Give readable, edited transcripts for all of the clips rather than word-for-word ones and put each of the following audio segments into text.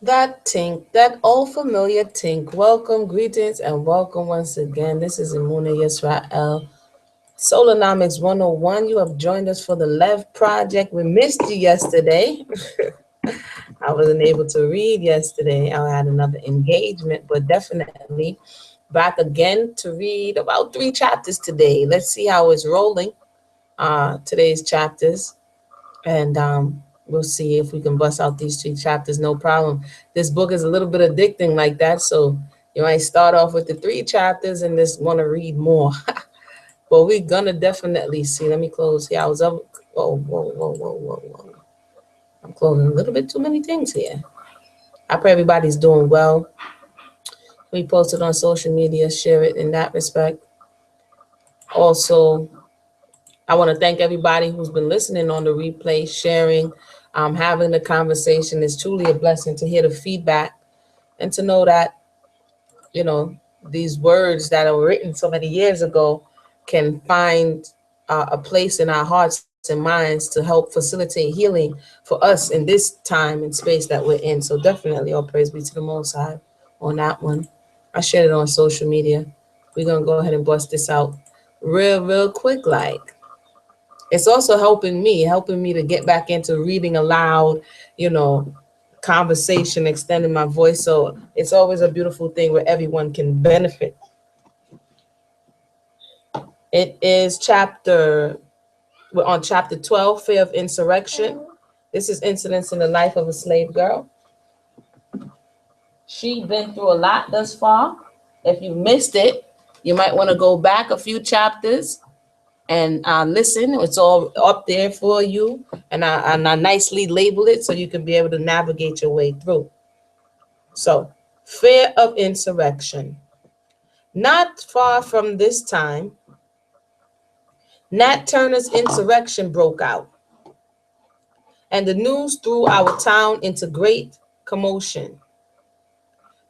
That tink, that old familiar tink. Welcome, greetings, and welcome once again. This is Imuna Yisrael, Solonomics 101. You have joined us for the Lev Project. We missed you yesterday. I wasn't able to read yesterday. I had another engagement, but definitely back again to read about 3 chapters today. Let's see how it's rolling. Today's chapters. And we'll see if we can bust out these 3 chapters, no problem. This book is a little bit addicting like that, so you might start off with the 3 chapters and just want to read more. But we're gonna definitely see. Let me close here. I was up. Whoa, whoa, whoa, whoa, whoa, whoa. I'm closing a little bit too many things here. I pray everybody's doing well. We post it on social media, share it in that respect. Also, I want to thank everybody who's been listening on the replay, sharing, having the conversation. It's truly a blessing to hear the feedback and to know that, you know, these words that are written so many years ago can find a place in our hearts and minds to help facilitate healing for us in this time and space that we're in. So definitely all praise be to the Most High on that one. I shared it on social media. We're going to go ahead and bust this out real quick like. It's also helping me to get back into reading aloud, you know, conversation, extending my voice. So it's always a beautiful thing where everyone can benefit. We're on chapter 12, Fear of Insurrection. This is Incidents in the Life of a Slave Girl. She's been through a lot thus far. If you missed it, you might want to go back a few chapters and listen. It's all up there for you, and I nicely label it so you can be able to navigate your way through. So, fear of insurrection. Not far from this time, Nat Turner's insurrection broke out, and the news threw our town into great commotion.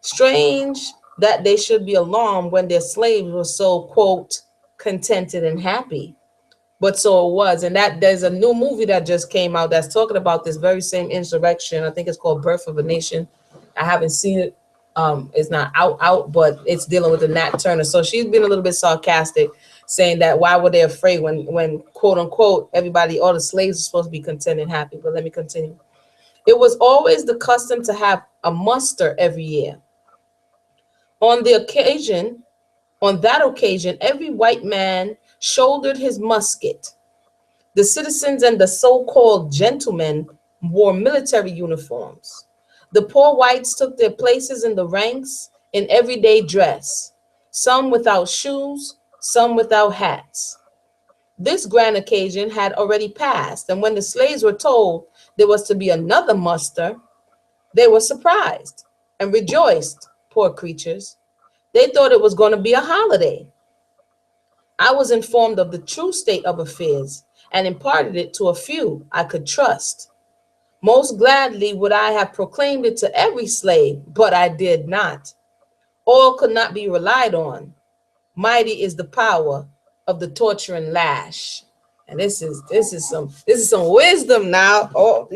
Strange that they should be alarmed when their slaves were so, quote, contented and happy. But so it was. And that there's a new movie that just came out that's talking about this very same insurrection. I think it's called Birth of a Nation. I haven't seen it. It's not out, but it's dealing with the Nat Turner. So she's been a little bit sarcastic, saying that why were they afraid when quote unquote everybody, all the slaves are supposed to be content and happy. But let me continue. It was always the custom to have a muster every year. On the occasion, on that occasion, every white man shouldered his musket. The citizens and the so-called gentlemen wore military uniforms. The poor whites took their places in the ranks in everyday dress, some without shoes, some without hats. This grand occasion had already passed, and when the slaves were told there was to be another muster, they were surprised and rejoiced, poor creatures. They thought it was going to be a holiday. I was informed of the true state of affairs and imparted it to a few I could trust. Most gladly would I have proclaimed it to every slave, but I did not. All could not be relied on. Mighty is the power of the torturing lash. And this is some wisdom now. Oh,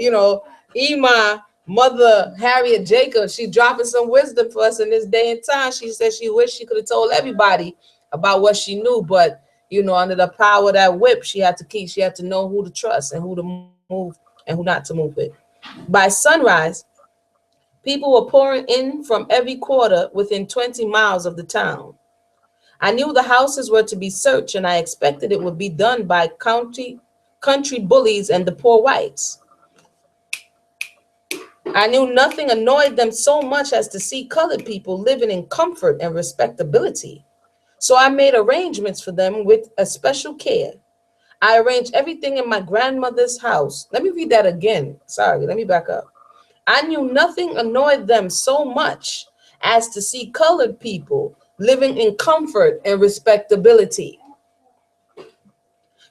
Ema, Mother Harriet Jacobs, she dropping some wisdom for us in this day and time. She said she wished she could have told everybody about what she knew, but under the power of that whip, she had to know who to trust and who to move and who not to move with. By sunrise, people were pouring in from every quarter within 20 miles of the town. I knew the houses were to be searched, and I expected it would be done by country bullies and the poor whites. I knew nothing annoyed them so much as to see colored people living in comfort and respectability. So I made arrangements for them with a special care. I arranged everything in my grandmother's house. Let me read that again. Sorry, let me back up. I knew nothing annoyed them so much as to see colored people living in comfort and respectability.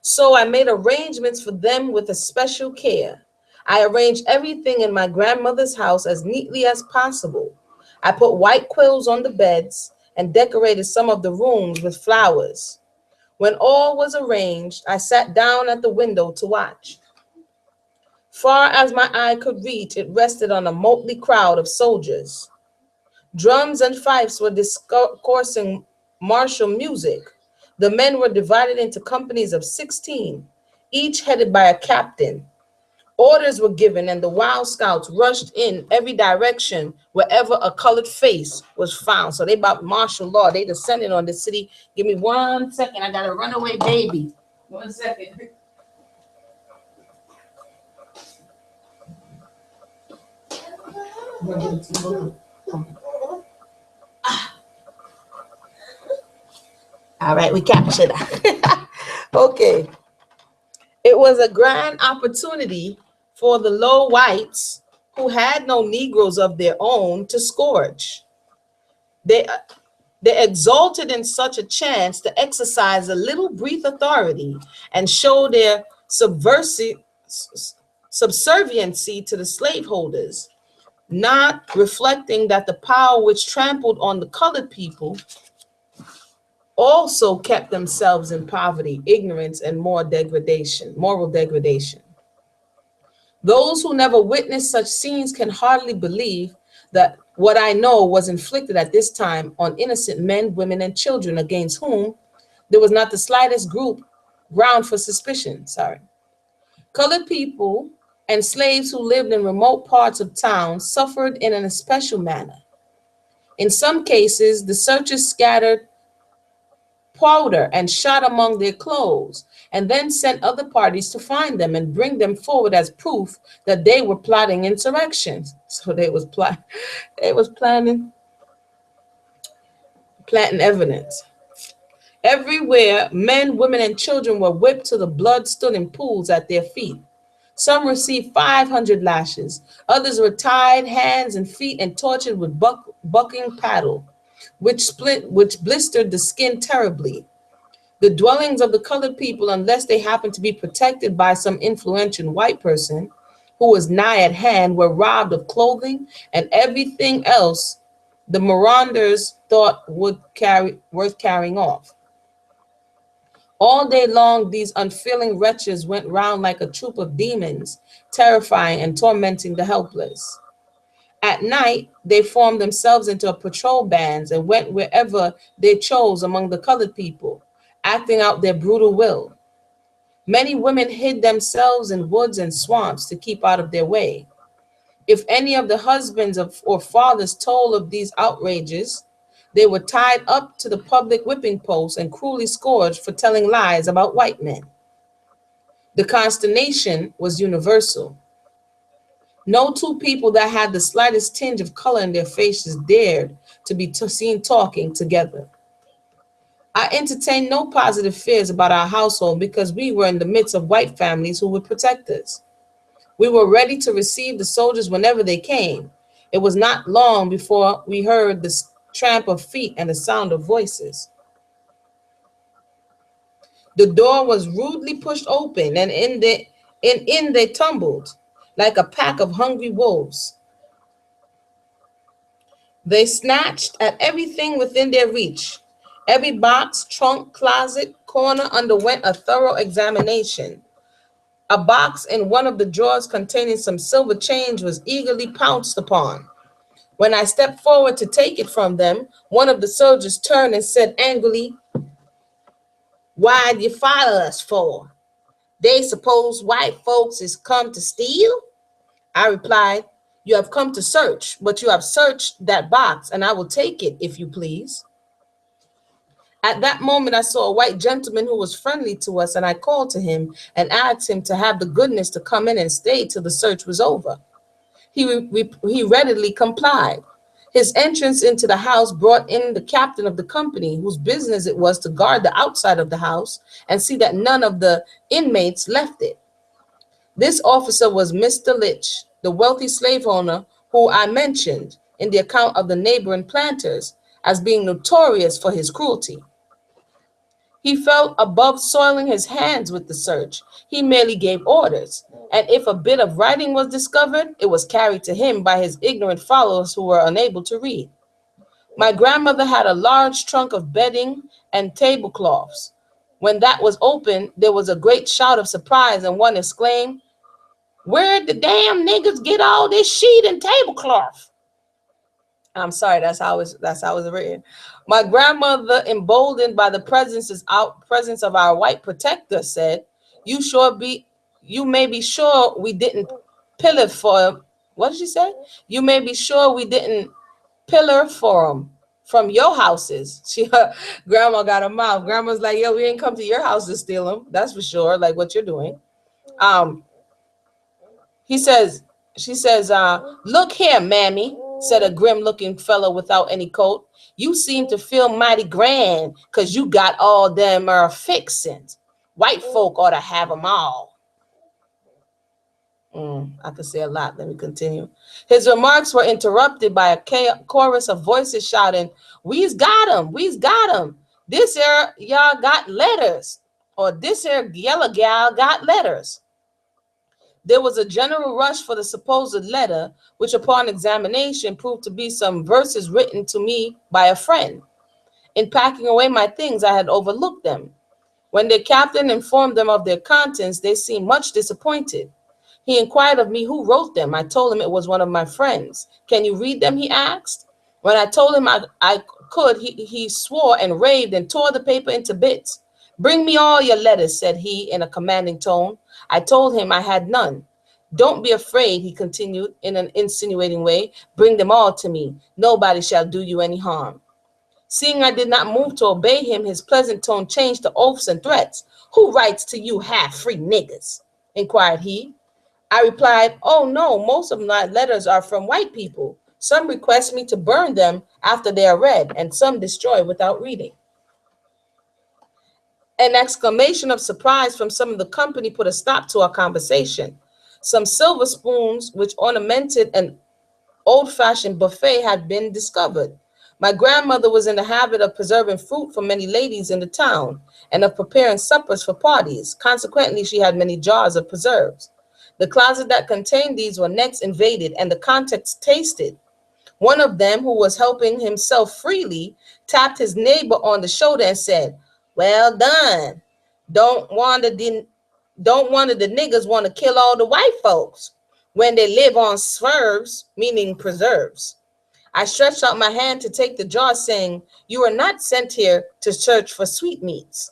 So I made arrangements for them with a special care. I arranged everything in my grandmother's house as neatly as possible. I put white quills on the beds and decorated some of the rooms with flowers. When all was arranged, I sat down at the window to watch. Far as my eye could reach, it rested on a motley crowd of soldiers. Drums and fifes were discoursing martial music. The men were divided into companies of 16, each headed by a captain. Orders were given, and the wild scouts rushed in every direction wherever a colored face was found. So they about martial law. They descended on the city. Give me 1 second. I got a runaway baby. 1 second. All right, we captured that. Okay. It was a grand opportunity for the low whites who had no Negroes of their own to scourge. They, they exulted in such a chance to exercise a little brief authority and show their subserviency to the slaveholders, not reflecting that the power which trampled on the colored people also kept themselves in poverty, ignorance, and moral degradation. Those who never witnessed such scenes can hardly believe that what I know was inflicted at this time on innocent men, women, and children against whom there was not the slightest ground for suspicion. Colored people and slaves who lived in remote parts of town suffered in an especial manner. In some cases, the searchers scattered powder and shot among their clothes, and then sent other parties to find them and bring them forward as proof that they were plotting insurrections. So they was planting evidence. Everywhere, men, women, and children were whipped till the blood stood in pools at their feet. Some received 500 lashes. Others were tied hands and feet and tortured with bucking paddle, which blistered the skin terribly. The dwellings of the colored people, unless they happened to be protected by some influential white person who was nigh at hand, were robbed of clothing and everything else the marauders thought worth carrying off. All day long, these unfeeling wretches went round like a troop of demons, terrifying and tormenting the helpless. At night, they formed themselves into patrol bands and went wherever they chose among the colored people, acting out their brutal will. Many women hid themselves in woods and swamps to keep out of their way. If any of the husbands or fathers told of these outrages, they were tied up to the public whipping post and cruelly scourged for telling lies about white men. The consternation was universal. No two people that had the slightest tinge of color in their faces dared to be seen talking together. I entertained no positive fears about our household because we were in the midst of white families who would protect us. We were ready to receive the soldiers whenever they came. It was not long before we heard the tramp of feet and the sound of voices. The door was rudely pushed open, and in they tumbled like a pack of hungry wolves. They snatched at everything within their reach. Every box, trunk, closet, corner underwent a thorough examination. A box in one of the drawers containing some silver change was eagerly pounced upon. When I stepped forward to take it from them, one of the soldiers turned and said angrily, "Why'd you follow us for? They suppose white folks is come to steal?" I replied, "You have come to search, but you have searched that box, and I will take it, if you please." At that moment, I saw a white gentleman who was friendly to us, and I called to him and asked him to have the goodness to come in and stay till the search was over. He readily complied. His entrance into the house brought in the captain of the company, whose business it was to guard the outside of the house and see that none of the inmates left it. This officer was Mr. Litch, the wealthy slave owner who I mentioned in the account of the neighboring planters as being notorious for his cruelty. He felt above soiling his hands with the search. He merely gave orders, and if a bit of writing was discovered, it was carried to him by his ignorant followers who were unable to read. My grandmother had a large trunk of bedding and tablecloths. When that was opened, there was a great shout of surprise, and one exclaimed, Where'd the damn niggas get all this sheet and tablecloth? I'm sorry, that's how it's written. My grandmother, emboldened by the presence of our white protector, said, You may be sure we didn't pillar for him." What did she say? You may be sure we didn't pillar for him from your houses. Her grandma got a mouth. Grandma's like, "Yo, we ain't come to your house to steal them. That's for sure. Like what you're doing." Um, he says, she says, "Look here, mammy," said a grim-looking fellow without any coat. "You seem to feel mighty grand because you got all them fixings. White folk ought to have them all." I could say a lot. Let me continue. His remarks were interrupted by a chorus of voices shouting, "We's got him! We's got him! This here y'all got letters!" Or "This here yellow gal got letters." There was a general rush for the supposed letter, which upon examination proved to be some verses written to me by a friend. In packing away my things, I had overlooked them. When their captain informed them of their contents, they seemed much disappointed. He inquired of me who wrote them. I told him it was one of my friends. "Can you read them?" he asked. When I told him I could, he swore and raved and tore the paper into bits. "Bring me all your letters," said he in a commanding tone. I told him I had none. "Don't be afraid," he continued in an insinuating way. "Bring them all to me. Nobody shall do you any harm." Seeing I did not move to obey him, his pleasant tone changed to oaths and threats. "Who writes to you half-free niggas?" inquired he. I replied, "Oh no, most of my letters are from white people. Some request me to burn them after they are read, and some destroy without reading." An exclamation of surprise from some of the company put a stop to our conversation. Some silver spoons, which ornamented an old-fashioned buffet, had been discovered. My grandmother was in the habit of preserving fruit for many ladies in the town and of preparing suppers for parties. Consequently, she had many jars of preserves. The closet that contained these were next invaded and the contents tasted. One of them, who was helping himself freely, tapped his neighbor on the shoulder and said, "Well done. Don't one of the niggas want to kill all the white folks when they live on swerves," meaning preserves. I stretched out my hand to take the jar, saying, "You are not sent here to search for sweetmeats."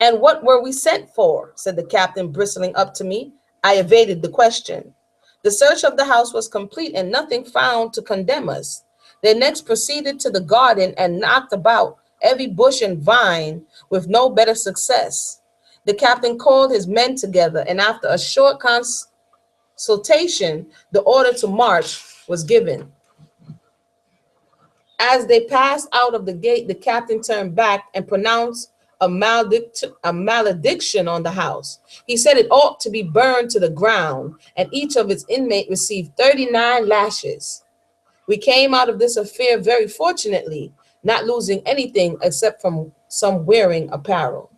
"And what were we sent for?" said the captain, bristling up to me. I evaded the question. The search of the house was complete and nothing found to condemn us. They next proceeded to the garden and knocked about every bush and vine with no better success. The captain called his men together, and after a short consultation, the order to march was given. As they passed out of the gate, the captain turned back and pronounced a malediction on the house. He said it ought to be burned to the ground, and each of its inmates received 39 lashes. We came out of this affair very fortunately, not losing anything except from some wearing apparel.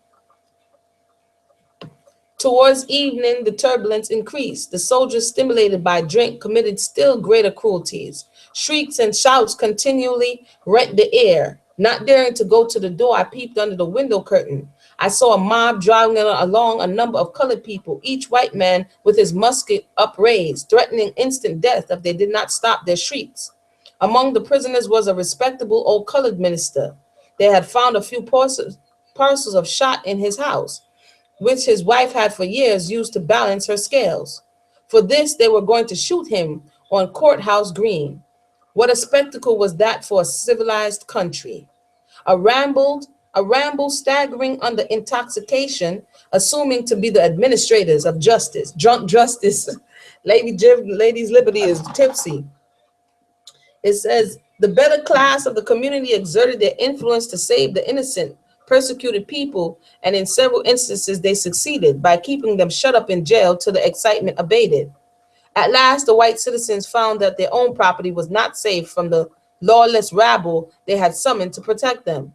Towards evening, the turbulence increased. The soldiers, stimulated by drink, committed still greater cruelties. Shrieks and shouts continually rent the air. Not daring to go to the door, I peeped under the window curtain. I saw a mob driving along a number of colored people, each white man with his musket upraised, threatening instant death if they did not stop their shrieks. Among the prisoners was a respectable old colored minister. They had found a few parcels of shot in his house, which his wife had for years used to balance her scales. For this, they were going to shoot him on Courthouse Green. What a spectacle was that for a civilized country. A ramble staggering under intoxication, assuming to be the administrators of justice. Drunk justice. Ladies' liberty is tipsy. It says, the better class of the community exerted their influence to save the innocent, persecuted people, and in several instances they succeeded by keeping them shut up in jail till the excitement abated. At last, the white citizens found that their own property was not safe from the lawless rabble they had summoned to protect them.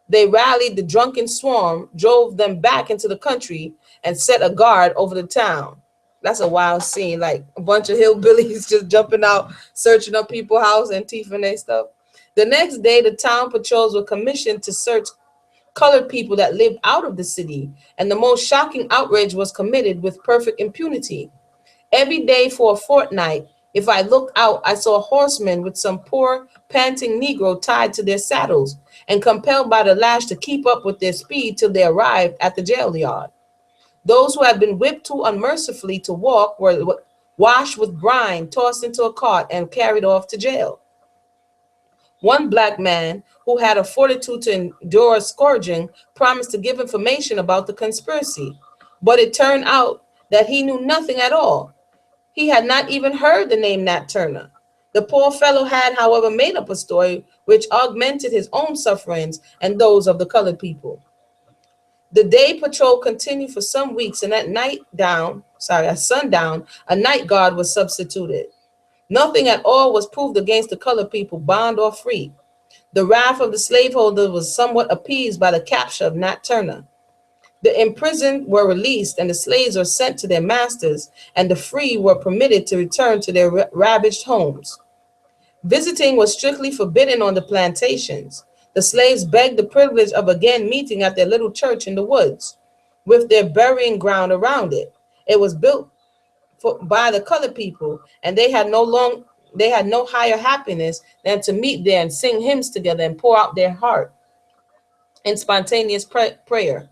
They rallied the drunken swarm, drove them back into the country, and set a guard over the town. That's a wild scene, like a bunch of hillbillies just jumping out, searching up people's house and thieving their stuff. The next day, the town patrols were commissioned to search colored people that lived out of the city, and the most shocking outrage was committed with perfect impunity. Every day for a fortnight, if I looked out, I saw horsemen with some poor, panting Negro tied to their saddles and compelled by the lash to keep up with their speed till they arrived at the jail yard. Those who had been whipped too unmercifully to walk were washed with brine, tossed into a cart, and carried off to jail. One black man who had a fortitude to endure scourging promised to give information about the conspiracy, but it turned out that he knew nothing at all. He had not even heard the name Nat Turner. The poor fellow had, however, made up a story which augmented his own sufferings and those of the colored people. The day patrol continued for some weeks, and at sundown, a night guard was substituted. Nothing at all was proved against the colored people, bond or free. The wrath of the slaveholders was somewhat appeased by the capture of Nat Turner. The imprisoned were released, and the slaves were sent to their masters, and the free were permitted to return to their ravaged homes. Visiting was strictly forbidden on the plantations. The slaves begged the privilege of again meeting at their little church in the woods, with their burying ground around it. It was built by the colored people, and they had no higher happiness than to meet there and sing hymns together and pour out their heart in spontaneous prayer.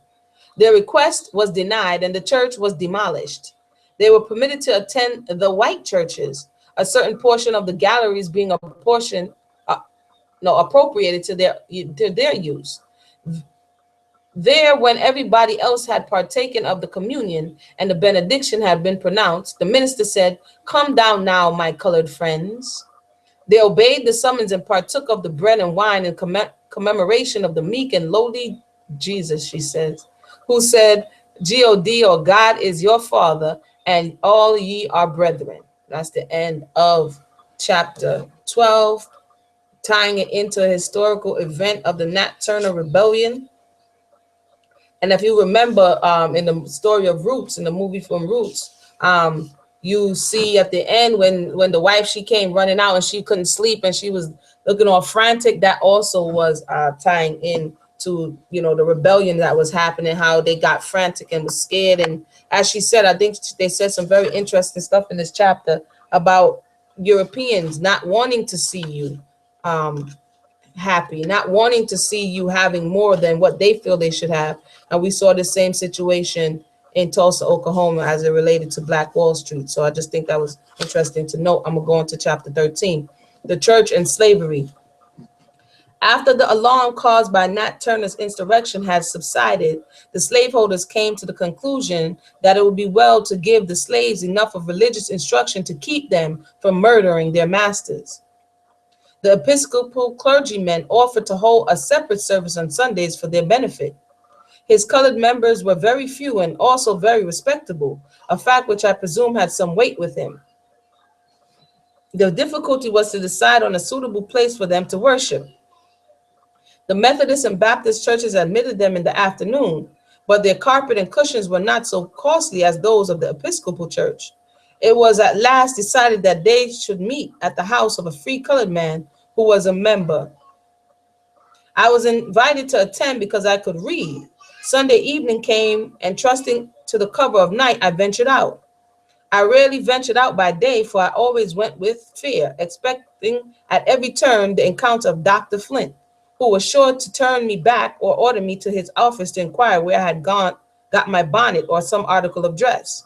Their request was denied, and the church was demolished. They were permitted to attend the white churches, a certain portion of the galleries being appropriated to their use. There, when everybody else had partaken of the communion and the benediction had been pronounced, the minister said, "Come down now, my colored friends." They obeyed the summons and partook of the bread and wine in commemoration of the meek and lowly Jesus, she says, who said, "God, or God is your father, and all ye are brethren." That's the end of chapter 12, tying it into a historical event of the Nat Turner Rebellion. And if you remember in the story of Roots, in the movie from Roots, you see at the end when the wife, she came running out and she couldn't sleep and she was looking all frantic, that also was tying in to, the rebellion that was happening, how they got frantic and was scared. And as she said, I think they said some very interesting stuff in this chapter about Europeans not wanting to see you happy, not wanting to see you having more than what they feel they should have. And we saw the same situation in Tulsa, Oklahoma, as it related to Black Wall Street. So I just think that was interesting to note. I'm going to go into chapter 13, the church and slavery. After the alarm caused by Nat Turner's insurrection had subsided, the slaveholders came to the conclusion that it would be well to give the slaves enough of religious instruction to keep them from murdering their masters. The Episcopal clergymen offered to hold a separate service on Sundays for their benefit. His colored members were very few and also very respectable, a fact which I presume had some weight with him. The difficulty was to decide on a suitable place for them to worship. The Methodist and Baptist churches admitted them in the afternoon, but their carpet and cushions were not so costly as those of the Episcopal church. It was at last decided that they should meet at the house of a free colored man who was a member. I was invited to attend because I could read. Sunday evening came, and trusting to the cover of night, I ventured out. I rarely ventured out by day, for I always went with fear, expecting at every turn the encounter of Dr. Flint, who was sure to turn me back or order me to his office to inquire where I had got my bonnet or some article of dress.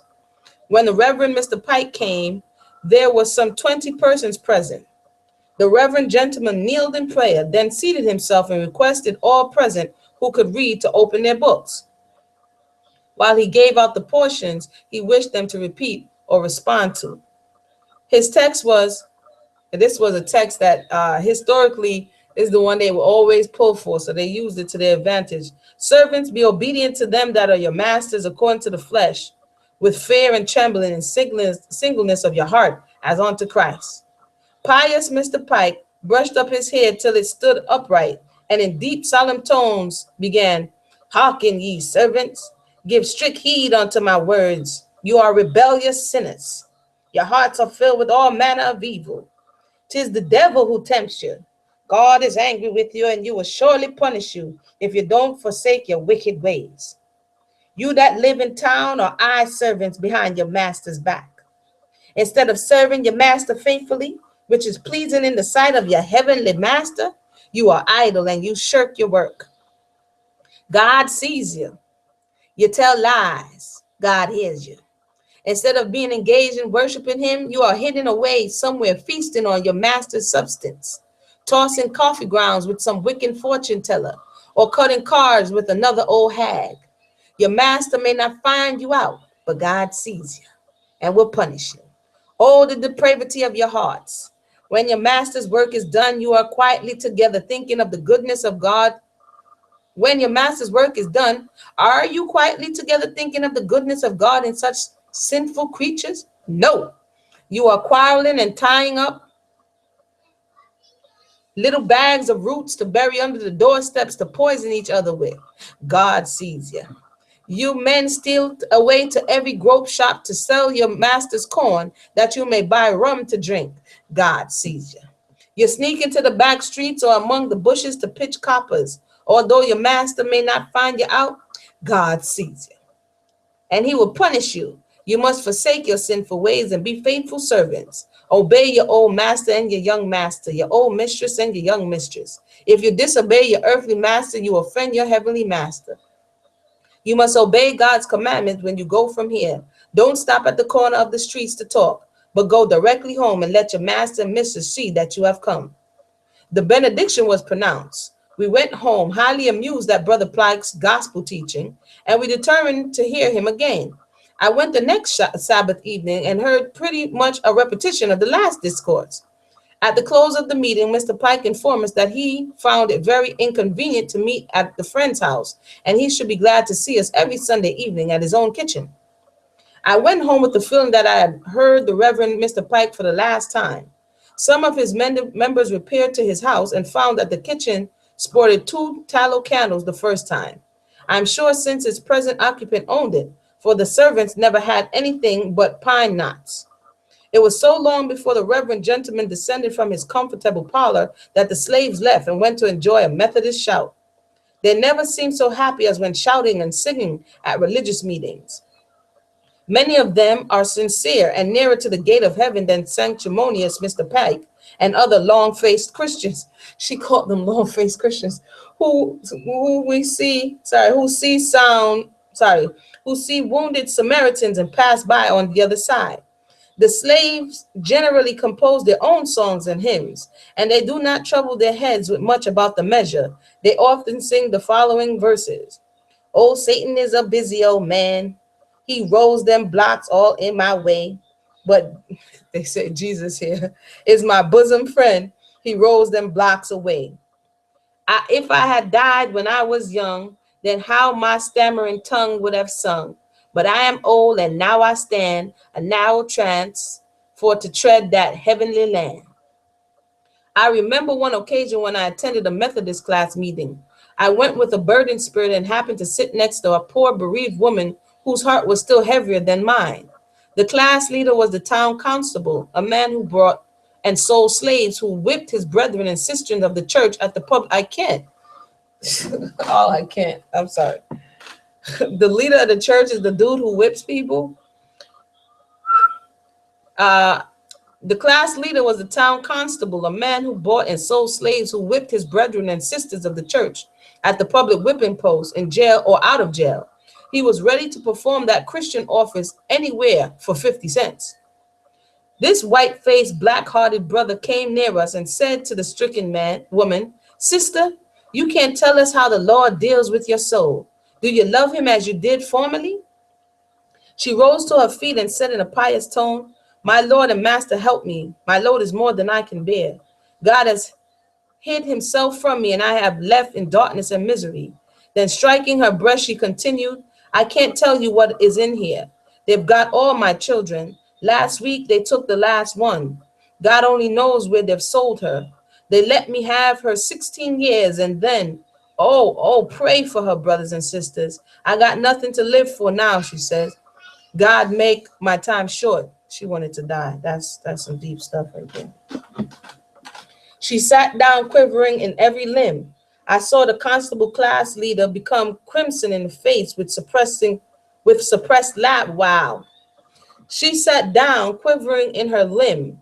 When the Reverend Mr. Pike came, there were some 20 persons present. The Reverend gentleman kneeled in prayer, then seated himself and requested all present who could read to open their books. While he gave out the portions he wished them to repeat or respond to. His text was, this was a text that historically is the one they will always pull for, so they used it to their advantage. "Servants, be obedient to them that are your masters according to the flesh, with fear and trembling and singleness of your heart, as unto Christ." Pious Mr. Pike brushed up his hair till it stood upright, and in deep solemn tones began, "Hearken, ye servants, give strict heed unto my words. You are rebellious sinners. Your hearts are filled with all manner of evil. 'Tis the devil who tempts you. God is angry with you, and you will surely punish you if you don't forsake your wicked ways. You that live in town are eye servants behind your master's back. Instead of serving your master faithfully, which is pleasing in the sight of your heavenly master, you are idle and you shirk your work. God sees you. You tell lies. God hears you. Instead of being engaged in worshiping him, you are hidden away somewhere feasting on your master's substance, tossing coffee grounds with some wicked fortune teller, or cutting cards with another old hag. Your master may not find you out, but God sees you and will punish you. Oh, the depravity of your hearts. When your master's work is done, you are quietly together thinking of the goodness of God. When your master's work is done, are you quietly together thinking of the goodness of God in such sinful creatures? No. You are quarreling and tying up little bags of roots to bury under the doorsteps to poison each other with. God sees you. You men steal away to every grove shop to sell your master's corn that you may buy rum to drink. God sees you. You sneak into the back streets or among the bushes to pitch coppers. Although your master may not find you out, God sees you, and he will punish you. You must forsake your sinful ways and be faithful servants. Obey your old master and your young master, your old mistress and your young mistress. If you disobey your earthly master, you offend your heavenly master. You must obey God's commandments when you go from here. Don't stop at the corner of the streets to talk, but go directly home and let your master and mistress see that you have come. The benediction was pronounced. We went home highly amused at Brother Pike's gospel teaching, and we determined to hear him again. I went the next Sabbath evening and heard pretty much a repetition of the last discourse. At the close of the meeting, Mr. Pike informed us that he found it very inconvenient to meet at the friend's house, and he should be glad to see us every Sunday evening at his own kitchen. I went home with the feeling that I had heard the Reverend Mr. Pike for the last time. Some of his members repaired to his house and found that the kitchen sported 2 tallow candles the first time. I'm sure since its present occupant owned it, for the servants never had anything but pine knots. It was so long before the reverend gentleman descended from his comfortable parlor that the slaves left and went to enjoy a Methodist shout. They never seemed so happy as when shouting and singing at religious meetings. Many of them are sincere and nearer to the gate of heaven than sanctimonious Mr. Pike and other long-faced Christians. She called them long-faced Christians who see wounded Samaritans and pass by on the other side. The slaves generally compose their own songs and hymns, and they do not trouble their heads with much about the measure. They often sing the following verses. Oh, Satan is a busy old man. He rolls them blocks all in my way. But they say Jesus here is my bosom friend. He rolls them blocks away. If I had died when I was young, then how my stammering tongue would have sung. But I am old, and now I stand a narrow trance for to tread that heavenly land. I remember one occasion when I attended a Methodist class meeting. I went with a burdened spirit and happened to sit next to a poor bereaved woman whose heart was still heavier than mine. The class leader was the town constable, a man who brought and sold slaves, who whipped his brethren and sisters of the church at the pub. I can't. I'm sorry. The leader of the church is the dude who whips people. The class leader was the town constable, a man who bought and sold slaves, who whipped his brethren and sisters of the church at the public whipping post, in jail or out of jail. He was ready to perform that Christian office anywhere for 50 cents. This white-faced, black-hearted brother came near us and said to the stricken woman, "Sister, you can't tell us how the Lord deals with your soul. Do you love him as you did formerly?" She rose to her feet and said in a pious tone, "My Lord and Master, help me. My load is more than I can bear. God has hid himself from me, and I have left in darkness and misery." Then striking her breast, she continued, "I can't tell you what is in here. They've got all my children. Last week, they took the last one. God only knows where they've sold her. They let me have her 16 years, and then, pray for her, brothers and sisters. I got nothing to live for now," she says. "God make my time short." She wanted to die. That's some deep stuff right there. She sat down, quivering in every limb. I saw the constable class leader become crimson in the face with suppressed laugh. Wow. She sat down, quivering in her limb.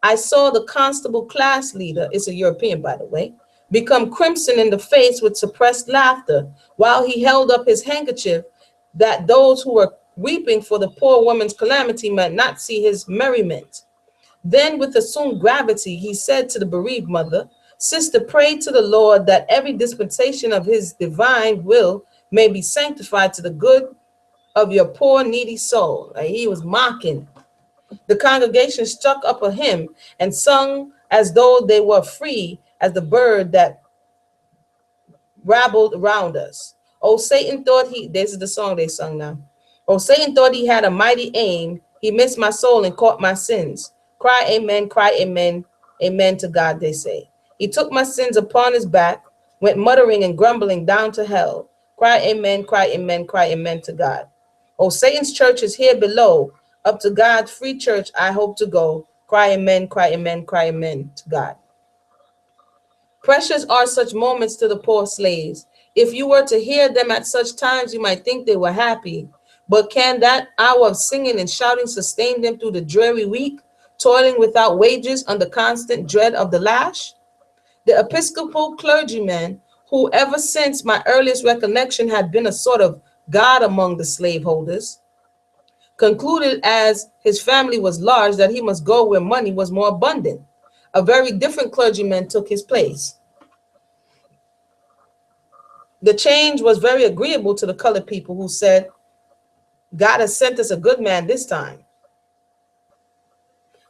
I saw the constable class leader, it's a European, by the way, become crimson in the face with suppressed laughter while he held up his handkerchief that those who were weeping for the poor woman's calamity might not see his merriment. Then, with assumed gravity, he said to the bereaved mother, Sister, pray to the Lord that every dispensation of his divine will may be sanctified to the good of your poor needy soul. Like, he was mocking. The congregation struck up a hymn and sung as though they were free as the bird that rabbled around us. Oh, Satan thought this is the song they sung now. Oh, Satan thought he had a mighty aim. He missed my soul and caught my sins. Cry, amen, amen to God, they say. He took my sins upon his back, went muttering and grumbling down to hell. Cry, amen to God. Oh, Satan's church is here below. Up to God's free church, I hope to go. Cry, amen to God. Precious are such moments to the poor slaves. If you were to hear them at such times, you might think they were happy. But can that hour of singing and shouting sustain them through the dreary week, toiling without wages under constant dread of the lash? The Episcopal clergyman, who ever since my earliest recollection had been a sort of god among the slaveholders, concluded as his family was large that he must go where money was more abundant. A very different clergyman took his place. The change was very agreeable to the colored people, who said, God has sent us a good man this time.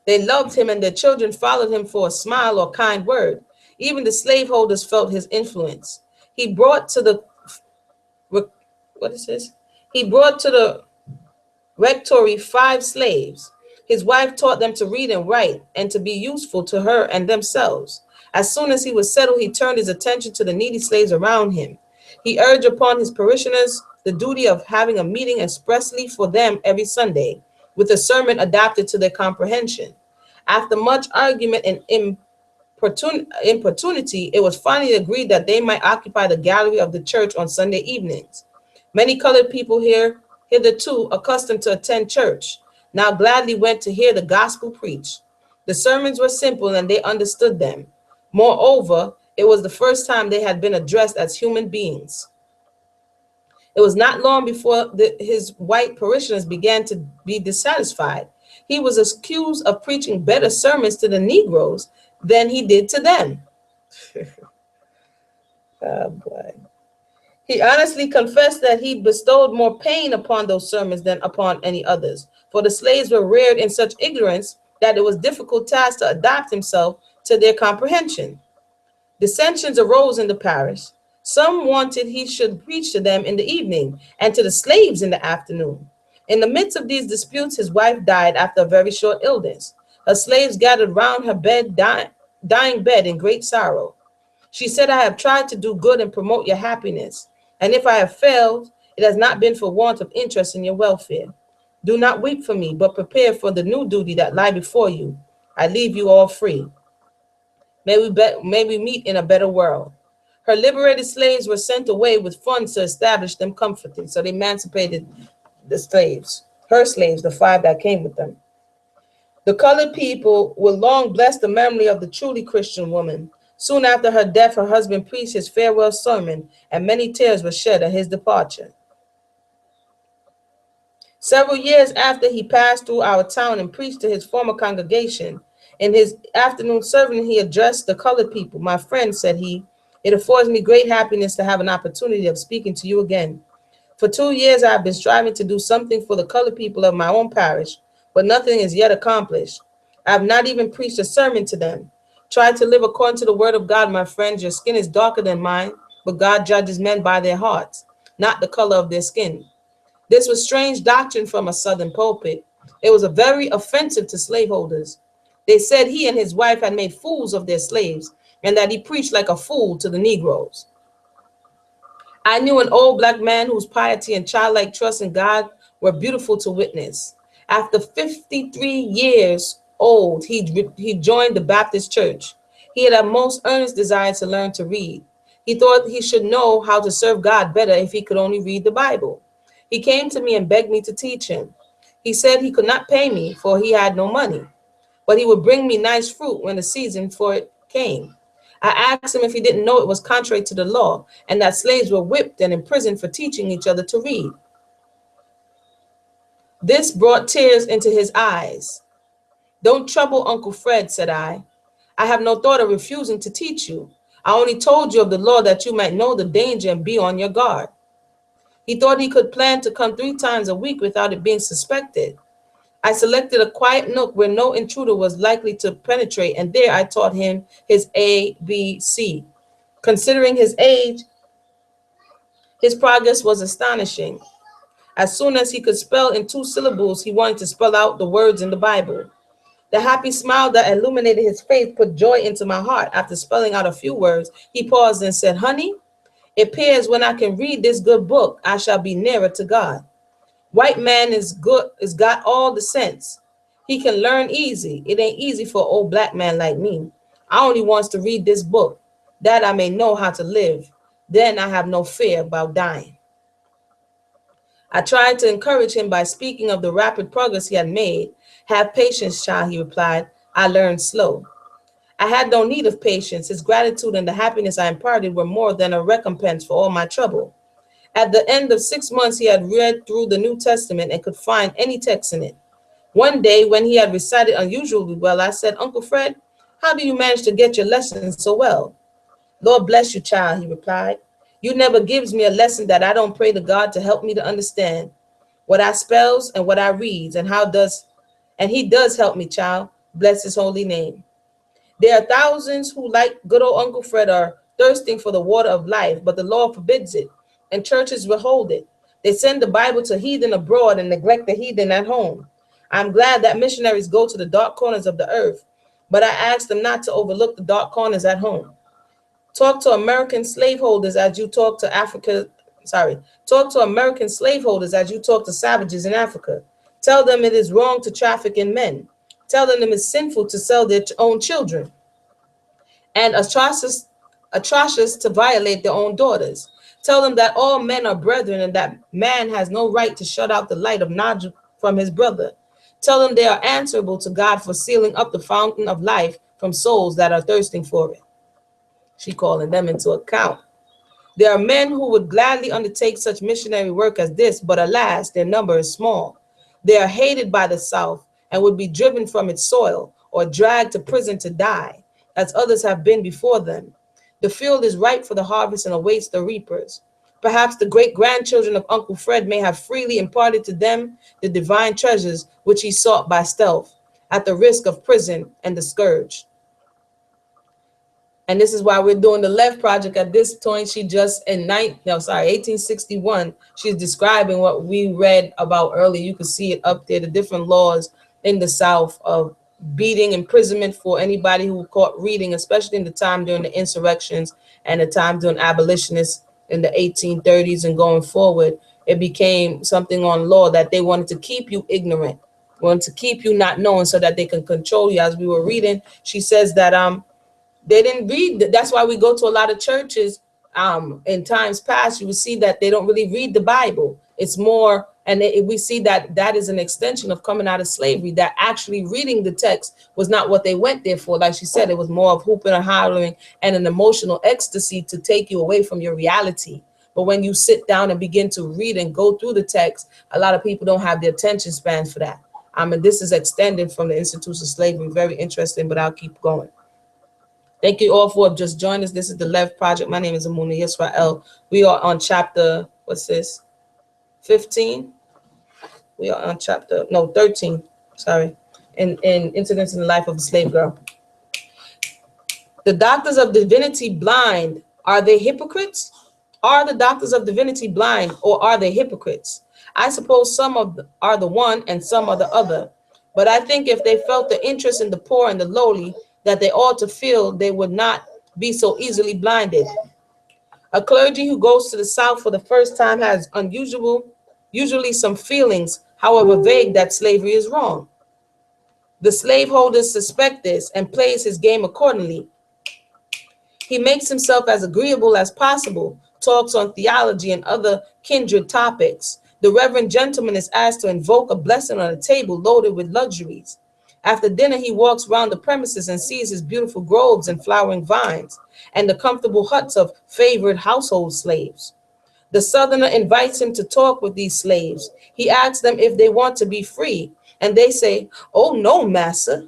They loved him, and their children followed him for a smile or kind word. Even the slaveholders felt his influence. He brought to the rectory 5 slaves. His wife taught them to read and write and to be useful to her and themselves. As soon as he was settled, he turned his attention to the needy slaves around him. He urged upon his parishioners the duty of having a meeting expressly for them every Sunday, with a sermon adapted to their comprehension. After much argument and importunity, it was finally agreed that they might occupy the gallery of the church on Sunday evenings. Many colored people here, hitherto accustomed to attend church, now gladly went to hear the gospel preached. The sermons were simple and they understood them. Moreover, it was the first time they had been addressed as human beings. It was not long before his white parishioners began to be dissatisfied. He was accused of preaching better sermons to the Negroes than he did to them. Oh boy. He honestly confessed that he bestowed more pain upon those sermons than upon any others, for the slaves were reared in such ignorance that it was a difficult task to adapt himself to their comprehension. Dissensions arose in the parish. Some wanted he should preach to them in the evening and to the slaves in the afternoon. In the midst of these disputes, his wife died after a very short illness. Her slaves gathered round her bed, dying bed in great sorrow. She said, I have tried to do good and promote your happiness, and if I have failed, it has not been for want of interest in your welfare. Do not weep for me, but prepare for the new duty that lie before you. I leave you all free. May we meet in a better world. Her liberated slaves were sent away with funds to establish them comfortably. So they emancipated the slaves, her slaves, the 5 that came with them. The colored people will long bless the memory of the truly Christian woman. Soon after her death, her husband preached his farewell sermon, and many tears were shed at his departure. Several years after he passed through our town and preached to his former congregation, in his afternoon sermon, he addressed the colored people. My friends, said he, it affords me great happiness to have an opportunity of speaking to you again. For 2 years, I have been striving to do something for the colored people of my own parish, but nothing is yet accomplished. I have not even preached a sermon to them. Try to live according to the word of God, my friends. Your skin is darker than mine, but God judges men by their hearts, not the color of their skin. This was strange doctrine from a southern pulpit. It was very offensive to slaveholders. They said he and his wife had made fools of their slaves, and that he preached like a fool to the Negroes. I knew an old black man whose piety and childlike trust in God were beautiful to witness. After 53 years old, he joined the Baptist church. He had a most earnest desire to learn to read. He thought he should know how to serve God better if he could only read the Bible. He came to me and begged me to teach him. He said he could not pay me, for he had no money, but he would bring me nice fruit when the season for it came. I asked him if he didn't know it was contrary to the law and that slaves were whipped and imprisoned for teaching each other to read. This brought tears into his eyes. Don't trouble Uncle Fred, said I. I have no thought of refusing to teach you. I only told you of the law that you might know the danger and be on your guard. He thought he could plan to come 3 times a week without it being suspected. I selected a quiet nook where no intruder was likely to penetrate, and there I taught him his ABC. Considering his age, his progress was astonishing. As soon as he could spell in 2 syllables, he wanted to spell out the words in the Bible. The happy smile that illuminated his face put joy into my heart. After spelling out a few words, he paused and said, honey, it appears when I can read this good book, I shall be nearer to God. White man is got all the sense. He can learn easy. It ain't easy for an old black man like me. I only wants to read this book, that I may know how to live. Then I have no fear about dying. I tried to encourage him by speaking of the rapid progress he had made. Have patience, child, he replied. I learned slow. I had no need of patience. His gratitude and the happiness I imparted were more than a recompense for all my trouble. At the end of 6 months, he had read through the New Testament and could find any text in it. One day, when he had recited unusually well, I said, Uncle Fred, how do you manage to get your lessons so well? Lord bless you, child, he replied. You never gives me a lesson that I don't pray to God to help me to understand what I spells and what I reads, and he does help me, child. Bless his holy name. There are thousands who, like good old Uncle Fred, are thirsting for the water of life, but the law forbids it, and churches withhold it. They send the Bible to heathen abroad and neglect the heathen at home. I'm glad that missionaries go to the dark corners of the earth, but I ask them not to overlook the dark corners at home. Talk to American slaveholders as you talk to Talk to American slaveholders as you talk to savages in Africa. Tell them it is wrong to traffic in men. Tell them it is sinful to sell their own children and atrocious to violate their own daughters. Tell them that all men are brethren and that man has no right to shut out the light of knowledge from his brother. Tell them they are answerable to God for sealing up the fountain of life from souls that are thirsting for it. She calling them into account. There are men who would gladly undertake such missionary work as this, but alas, their number is small. They are hated by the South and would be driven from its soil or dragged to prison to die, as others have been before them. The field is ripe for the harvest and awaits the reapers. Perhaps the great-grandchildren of Uncle Fred may have freely imparted to them the divine treasures which he sought by stealth, at the risk of prison and the scourge. And this is why we're doing the Left Project at this point. She just in 1861, she's describing what we read about earlier. You can see it up there, the different laws in the South of beating, imprisonment for anybody who caught reading, especially in the time during the insurrections and the time during abolitionists in the 1830s and going forward. It became something on law that they wanted to keep you ignorant, wanted to keep you not knowing so that they can control you. As we were reading, she says that they didn't read. That's why we go to a lot of churches in times past. You will see that they don't really read the Bible. It's more, and we see that that is an extension of coming out of slavery, that actually reading the text was not what they went there for. Like she said, it was more of hooping and hollering and an emotional ecstasy to take you away from your reality. But when you sit down and begin to read and go through the text, a lot of people don't have the attention span for that. And this is extended from the institution of slavery. Very interesting, but I'll keep going. Thank you all for just joining us. This is the Left Project. My name is Amuna Yisrael. We are on chapter, what's this? 15? We are on 13, sorry, in Incidents in the Life of a Slave Girl. The doctors of divinity blind, are they hypocrites? Are the doctors of divinity blind, or are they hypocrites? I suppose some are the one and some are the other. But I think if they felt the interest in the poor and the lowly that they ought to feel, they would not be so easily blinded. A clergy who goes to the South for the first time has usually some feelings, however vague, that slavery is wrong. The slaveholders suspect this and plays his game accordingly. He makes himself as agreeable as possible, talks on theology and other kindred topics. The reverend gentleman is asked to invoke a blessing on a table loaded with luxuries. After dinner, he walks round the premises and sees his beautiful groves and flowering vines and the comfortable huts of favored household slaves. The southerner invites him to talk with these slaves. He asks them if they want to be free, and they say, "Oh no, master."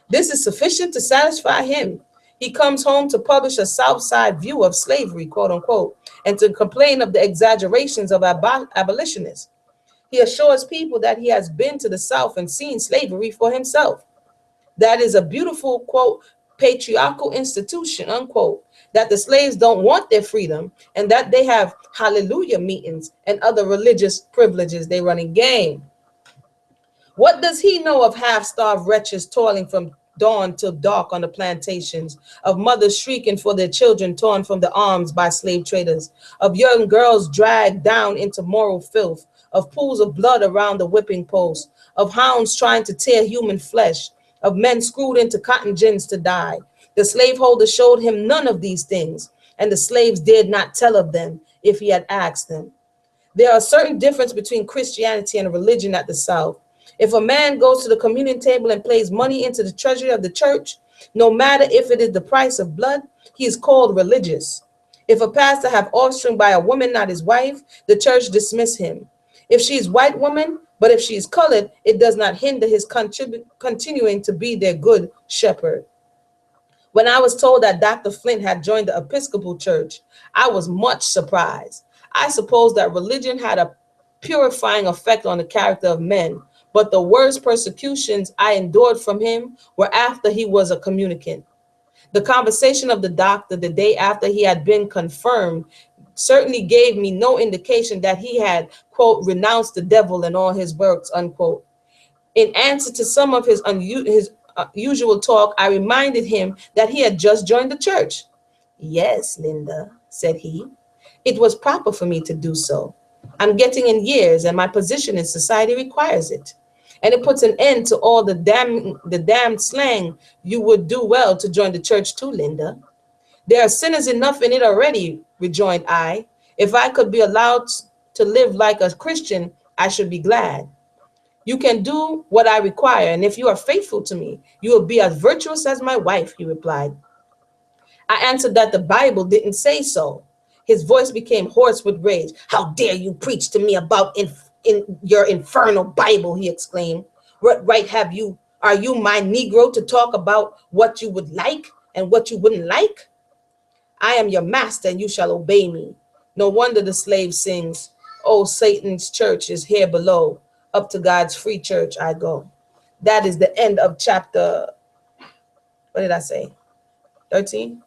This is sufficient to satisfy him. He comes home to publish a South Side view of slavery, quote unquote, and to complain of the exaggerations of abolitionists. He assures people that he has been to the South and seen slavery for himself. That is a beautiful, quote, patriarchal institution, unquote, that the slaves don't want their freedom and that they have hallelujah meetings and other religious privileges they run in game. What does he know of half-starved wretches toiling from dawn till dark on the plantations, of mothers shrieking for their children torn from the arms by slave traders, of young girls dragged down into moral filth, of pools of blood around the whipping post, of hounds trying to tear human flesh, of men screwed into cotton gins to die? The slaveholder showed him none of these things, and the slaves dared not tell of them if he had asked them. There are certain differences between Christianity and religion at the South. If a man goes to the communion table and plays money into the treasury of the church, no matter if it is the price of blood, he is called religious. If a pastor have offspring by a woman not his wife, the church dismiss him. If she is white woman, but if she is colored, it does not hinder his continuing to be their good shepherd. When I was told that Dr. Flint had joined the Episcopal Church, I was much surprised. I suppose that religion had a purifying effect on the character of men, but the worst persecutions I endured from him were after he was a communicant. The conversation of the doctor the day after he had been confirmed certainly gave me no indication that he had, quote, renounced the devil and all his works, unquote. In answer to some of his usual talk, I reminded him that he had just joined the church. "Yes, Linda," said he, "it was proper for me to do so. I'm getting in years and my position in society requires it. And it puts an end to all the damned slang. You would do well to join the church too, Linda." "There are sinners enough in it already," rejoined I. "If I could be allowed to live like a Christian, I should be glad." "You can do what I require, and if you are faithful to me, you will be as virtuous as my wife," he replied. I answered that the Bible didn't say so. His voice became hoarse with rage. "How dare you preach to me about in your infernal Bible?" he exclaimed. "What right have you? Are you my Negro to talk about what you would like and what you wouldn't like? I am your master and you shall obey me." No wonder the slave sings, "Oh, Satan's church is here below. Up to God's free church I go." That is the end of chapter, what did I say? 13?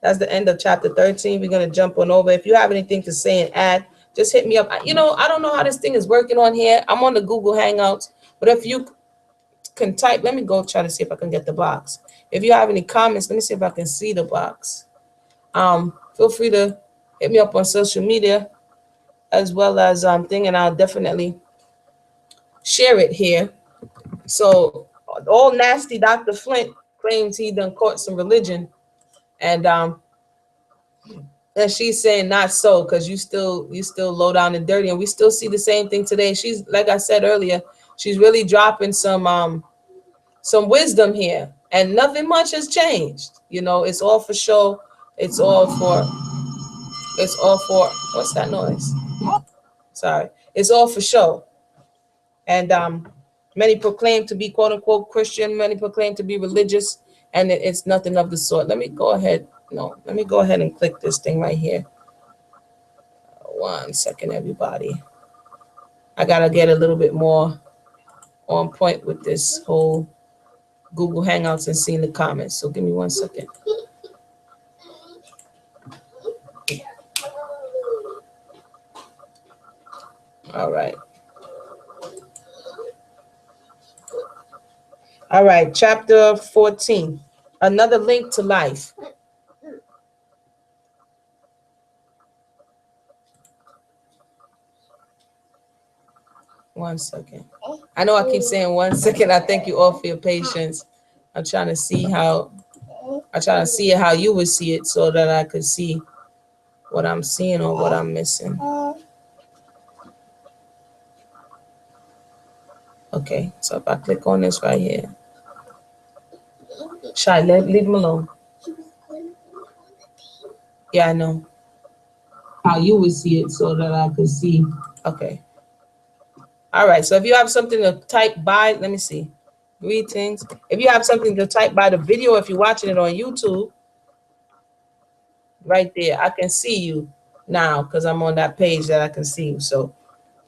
That's the end of chapter 13. We're going to jump on over. If you have anything to say and add, just hit me up. I don't know how this thing is working on here. I'm on the Google Hangouts, but if you can type, let me go try to see if I can get the box. If you have any comments, let me see if I can see the box. Feel free to hit me up on social media as well as thing, and I'll definitely share it here. So all nasty Dr. Flint claims he done caught some religion, and she's saying not so, because you still low down and dirty, and we still see the same thing today. She's, like I said earlier, she's really dropping some wisdom here, and nothing much has changed. It's all for show. It's all for what's that noise? Sorry. It's all for show. And many proclaim to be quote unquote Christian, many proclaim to be religious, and it's nothing of the sort. Let me go ahead and click this thing right here. 1 second, everybody. I gotta get a little bit more on point with this whole Google Hangouts and seeing the comments. So give me 1 second. All right. All right, chapter 14, another link to life. One second. I know I keep saying 1 second. I thank you all for your patience. I'm trying to see how you would see it so that I could see what I'm seeing or what I'm missing. Okay, so if I click on this right here, Shy, leave him alone. Yeah, I know. How you would see it so that I could see. Okay. All right. So if you have something to type by, let me see. Greetings. If you have something to type by the video, if you're watching it on YouTube, right there, I can see you now because I'm on that page that I can see you. So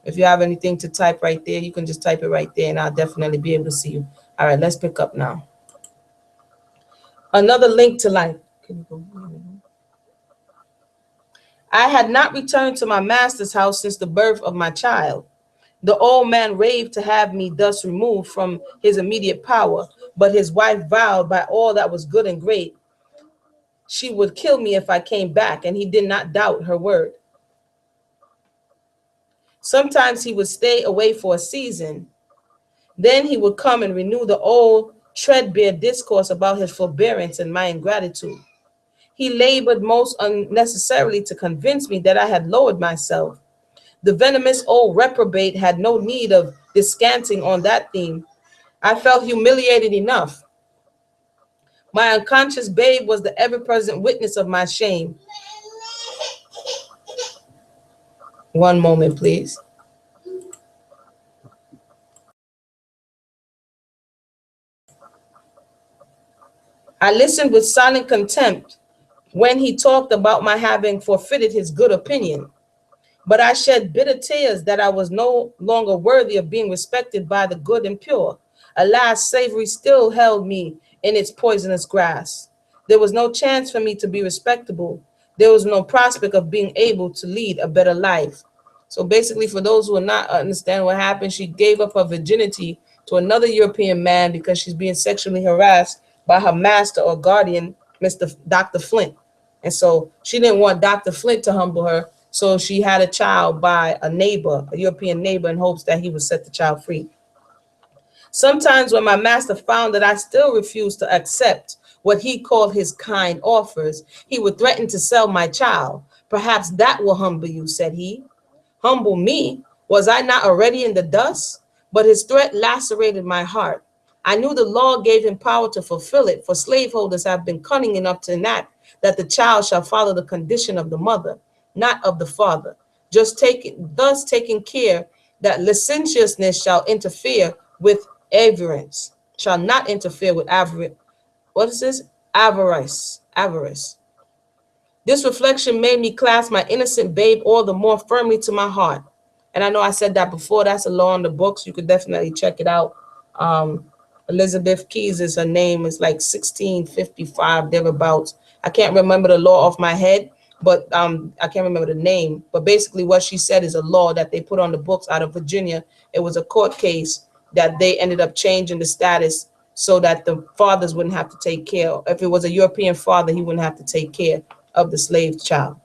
if you have anything to type right there, you can just type it right there and I'll definitely be able to see you. All right, let's pick up now. Another link to life. I had not returned to my master's house since the birth of my child. The old man raved to have me thus removed from his immediate power, but his wife vowed by all that was good and great she would kill me if I came back, and he did not doubt her word. Sometimes he would stay away for a season. Then he would come and renew the old threadbare discourse about his forbearance and my ingratitude. He labored most unnecessarily to convince me that I had lowered myself. The venomous old reprobate had no need of descanting on that theme. I felt humiliated enough. My unconscious babe was the ever-present witness of my shame. One moment, please. I listened with silent contempt when he talked about my having forfeited his good opinion. But I shed bitter tears that I was no longer worthy of being respected by the good and pure. Alas, slavery still held me in its poisonous grasp. There was no chance for me to be respectable. There was no prospect of being able to lead a better life. So basically, for those who are not understand what happened, she gave up her virginity to another European man because she's being sexually harassed by her master or guardian, Mr. Dr. Flint. And so she didn't want Dr. Flint to humble her. So she had a child by a neighbor, a European neighbor, in hopes that he would set the child free. Sometimes when my master found that I still refused to accept what he called his kind offers, he would threaten to sell my child. Perhaps that will humble you, said he. Humble me? Was I not already in the dust? But his threat lacerated my heart. I knew the law gave him power to fulfill it, for slaveholders have been cunning enough to enact that the child shall follow the condition of the mother, not of the father, thus taking care that licentiousness shall interfere with avarice, shall not interfere with avarice. What is this? Avarice. Avarice. This reflection made me clasp my innocent babe all the more firmly to my heart. And I know I said that before. That's a law in the books. You could definitely check it out. Um, Elizabeth Keys is her name. It's like 1655, thereabouts. I can't remember the law off my head, but I can't remember the name. But basically what she said is a law that they put on the books out of Virginia. It was a court case that they ended up changing the status so that the fathers wouldn't have to take care. If it was a European father, he wouldn't have to take care of the slave child.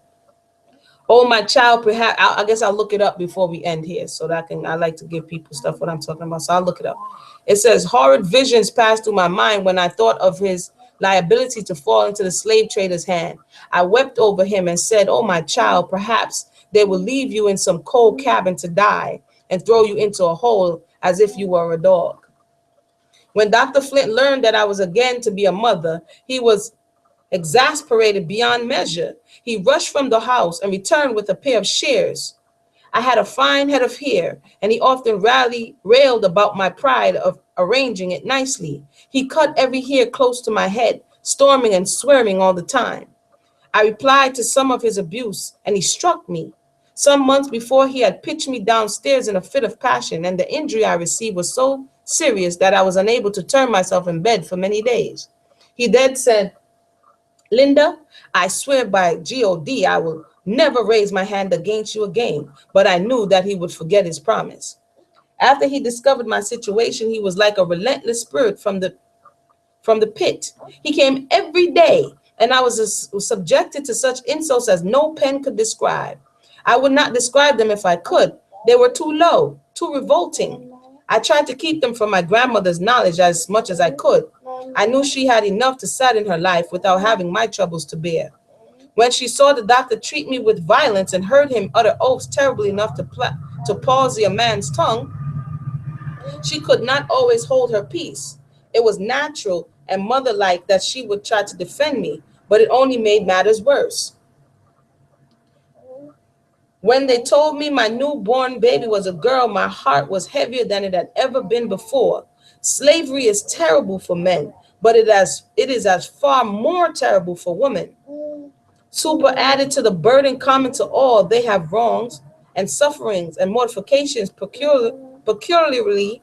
Oh, my child, perhaps, I guess I'll look it up before we end here so that I like to give people stuff what I'm talking about. So I'll look it up. It says, horrid visions passed through my mind when I thought of his liability to fall into the slave trader's hand. I wept over him and said, oh, my child, perhaps they will leave you in some cold cabin to die and throw you into a hole as if you were a dog. When Dr. Flint learned that I was again to be a mother, he was exasperated beyond measure. He rushed from the house and returned with a pair of shears. I had a fine head of hair, and he often railed about my pride of arranging it nicely. He cut every hair close to my head, storming and swearing all the time. I replied to some of his abuse, and he struck me. Some months before, he had pitched me downstairs in a fit of passion, and the injury I received was so serious that I was unable to turn myself in bed for many days. He then said, Linda, I swear by God, I will never raise my hand against you again. But I knew that he would forget his promise. After he discovered my situation, he was like a relentless spirit from the pit. He came every day, and I was subjected to such insults as no pen could describe. I would not describe them if I could. They were too low, too revolting. I tried to keep them from my grandmother's knowledge as much as I could. I knew she had enough to sadden her life without having my troubles to bear. When she saw the doctor treat me with violence and heard him utter oaths terrible enough to palsy a man's tongue, She could not always hold her peace. It was natural and mother-like that she would try to defend me, but it only made matters worse. When they told me my newborn baby was a girl, my heart was heavier than it had ever been before. Slavery is terrible for men, but it is as far more terrible for women. Super added to the burden common to all, they have wrongs and sufferings and mortifications peculiarly,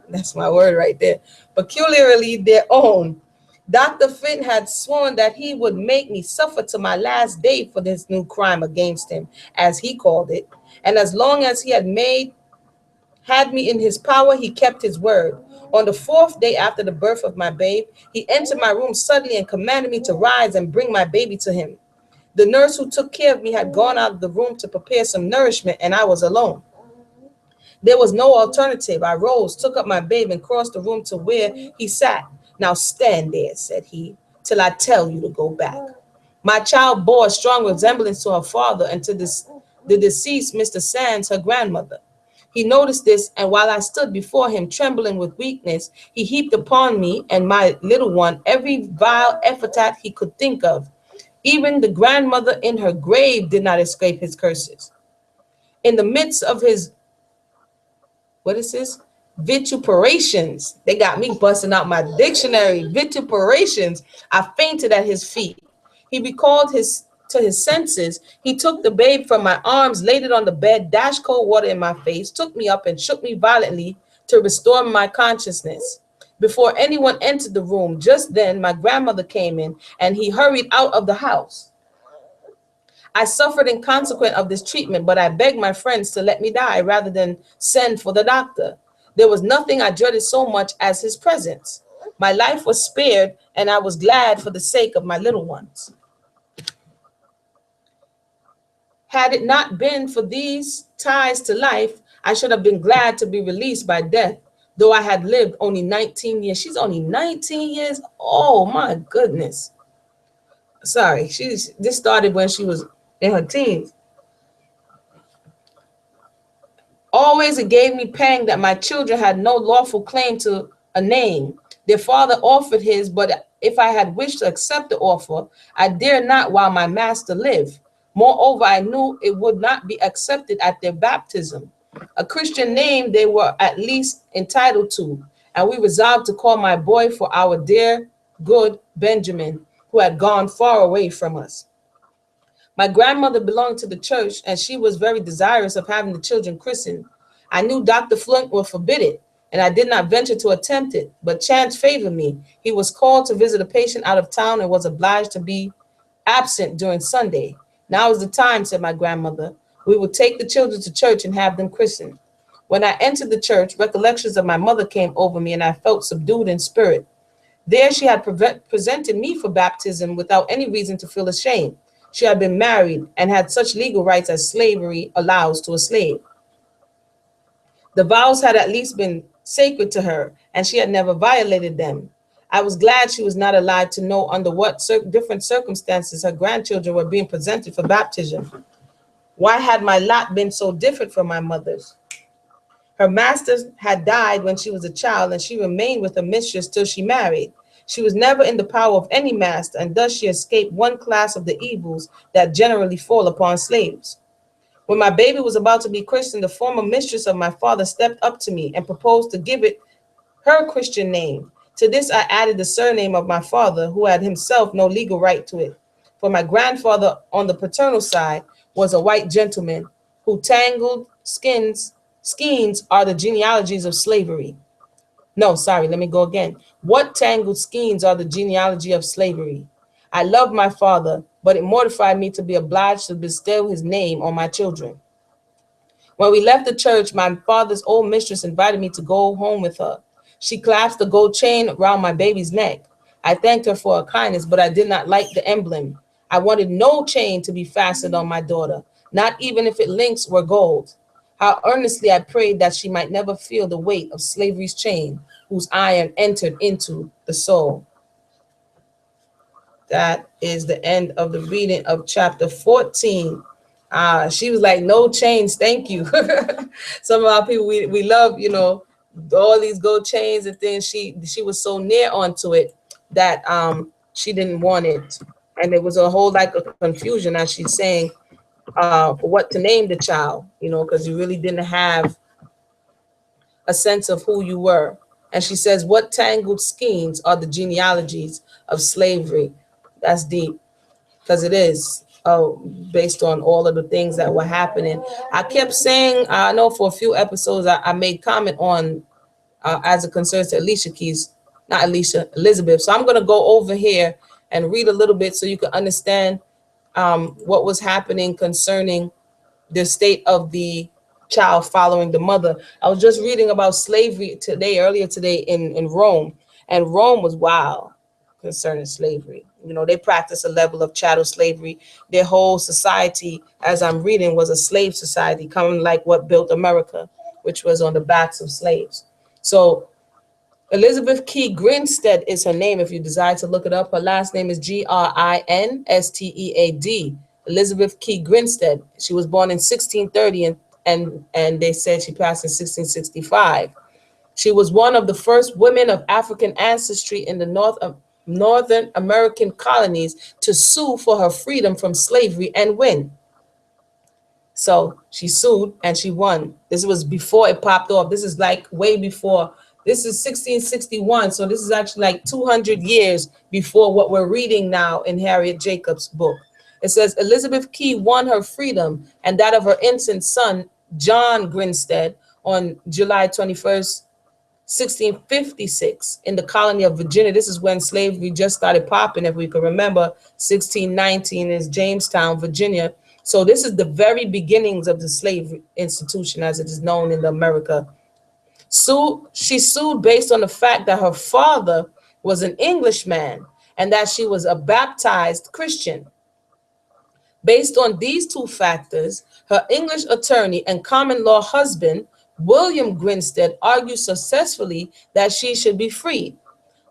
that's my word right there, peculiarly their own. Dr. Finn had sworn that he would make me suffer to my last day for this new crime against him, as he called it. And as long as he had me in his power, he kept his word. On the fourth day after the birth of my babe, he entered my room suddenly and commanded me to rise and bring my baby to him. The nurse who took care of me had gone out of the room to prepare some nourishment, and I was alone. There was no alternative. I rose, took up my babe, and crossed the room to where he sat. Now stand there, said he, till I tell you to go back. My child bore a strong resemblance to her father and to the deceased Mr. Sands, her grandmother. He noticed this, and while I stood before him, trembling with weakness, he heaped upon me and my little one every vile epithet he could think of. Even the grandmother in her grave did not escape his curses. In the midst of his, what is this? Vituperations. They got me busting out my dictionary. Vituperations. I fainted at his feet. He recalled to his senses. He took the babe from my arms, laid it on the bed, dashed cold water in my face, took me up and shook me violently to restore my consciousness. Before anyone entered the room, just then my grandmother came in and he hurried out of the house. I suffered in consequence of this treatment, but I begged my friends to let me die rather than send for the doctor. There was nothing I dreaded so much as his presence. My life was spared, and I was glad for the sake of my little ones. Had it not been for these ties to life, I should have been glad to be released by death, though I had lived only 19 years. She's only 19 years. Oh, my goodness. Sorry, this started when she was in her teens. Always it gave me pang that my children had no lawful claim to a name. Their father offered his, but if I had wished to accept the offer, I dare not while my master lived. Moreover, I knew it would not be accepted at their baptism. A Christian name they were at least entitled to, and we resolved to call my boy for our dear, good Benjamin, who had gone far away from us. My grandmother belonged to the church, and she was very desirous of having the children christened. I knew Dr. Flint would forbid it, and I did not venture to attempt it, but chance favored me. He was called to visit a patient out of town and was obliged to be absent during Sunday. Now is the time, said my grandmother. We will take the children to church and have them christened. When I entered the church, recollections of my mother came over me, and I felt subdued in spirit. There she had presented me for baptism without any reason to feel ashamed. She had been married and had such legal rights as slavery allows to a slave. The vows had at least been sacred to her, and she had never violated them. I was glad she was not alive to know under what different circumstances her grandchildren were being presented for baptism. Why had my lot been so different from my mother's? Her master had died when she was a child, and she remained with her mistress till she married. She was never in the power of any master, and thus she escaped one class of the evils that generally fall upon slaves. When my baby was about to be christened, the former mistress of my father stepped up to me and proposed to give it her Christian name. To this I added the surname of my father, who had himself no legal right to it. For my grandfather on the paternal side was a white gentleman who tangled skeins are the genealogies of slavery. No, sorry, let me go again. What tangled skeins are the genealogy of slavery? I loved my father, but it mortified me to be obliged to bestow his name on my children. When we left the church, my father's old mistress invited me to go home with her. She clasped a gold chain around my baby's neck. I thanked her for her kindness, but I did not like the emblem. I wanted no chain to be fastened on my daughter, not even if its links were gold. How earnestly I prayed that she might never feel the weight of slavery's chain, whose iron entered into the soul. That is the end of the reading of chapter 14 She was like, no chains, thank you. Some of our people, we love, all these gold chains and things. She was so near onto it that she didn't want it. And there was a whole like a confusion as she's saying for what to name the child, because you really didn't have a sense of who you were. And she says, what tangled skeins are the genealogies of slavery? That's deep, because it is based on all of the things that were happening. I kept saying, I know for a few episodes, I made comment on as it concerns to Alicia Keys, not Alicia, Elizabeth. So I'm going to go over here and read a little bit so you can understand what was happening concerning the state of the child following the mother. I was just reading about slavery earlier today in Rome, and Rome was wild concerning slavery. They practiced a level of chattel slavery. Their whole society, as I'm reading, was a slave society, coming like what built America, which was on the backs of slaves. So Elizabeth Key Grinstead is her name if you desire to look it up. Her last name is Grinstead. Elizabeth Key Grinstead. She was born in 1630 and they said she passed in 1665. She was one of the first women of African ancestry in the Northern American colonies to sue for her freedom from slavery and win. So she sued and she won. This was before it popped off. This is like way before. This is 1661. So this is actually like 200 years before what we're reading now in Harriet Jacobs' book. It says Elizabeth Key won her freedom and that of her infant son, John Grinstead, on July 21st, 1656, in the colony of Virginia. This is when slavery just started popping. If we can remember, 1619 is Jamestown, Virginia. So this is the very beginnings of the slave institution as it is known in America. So she sued based on the fact that her father was an Englishman and that she was a baptized Christian. Based on these two factors, her English attorney and common law husband, William Grinstead, argued successfully that she should be freed.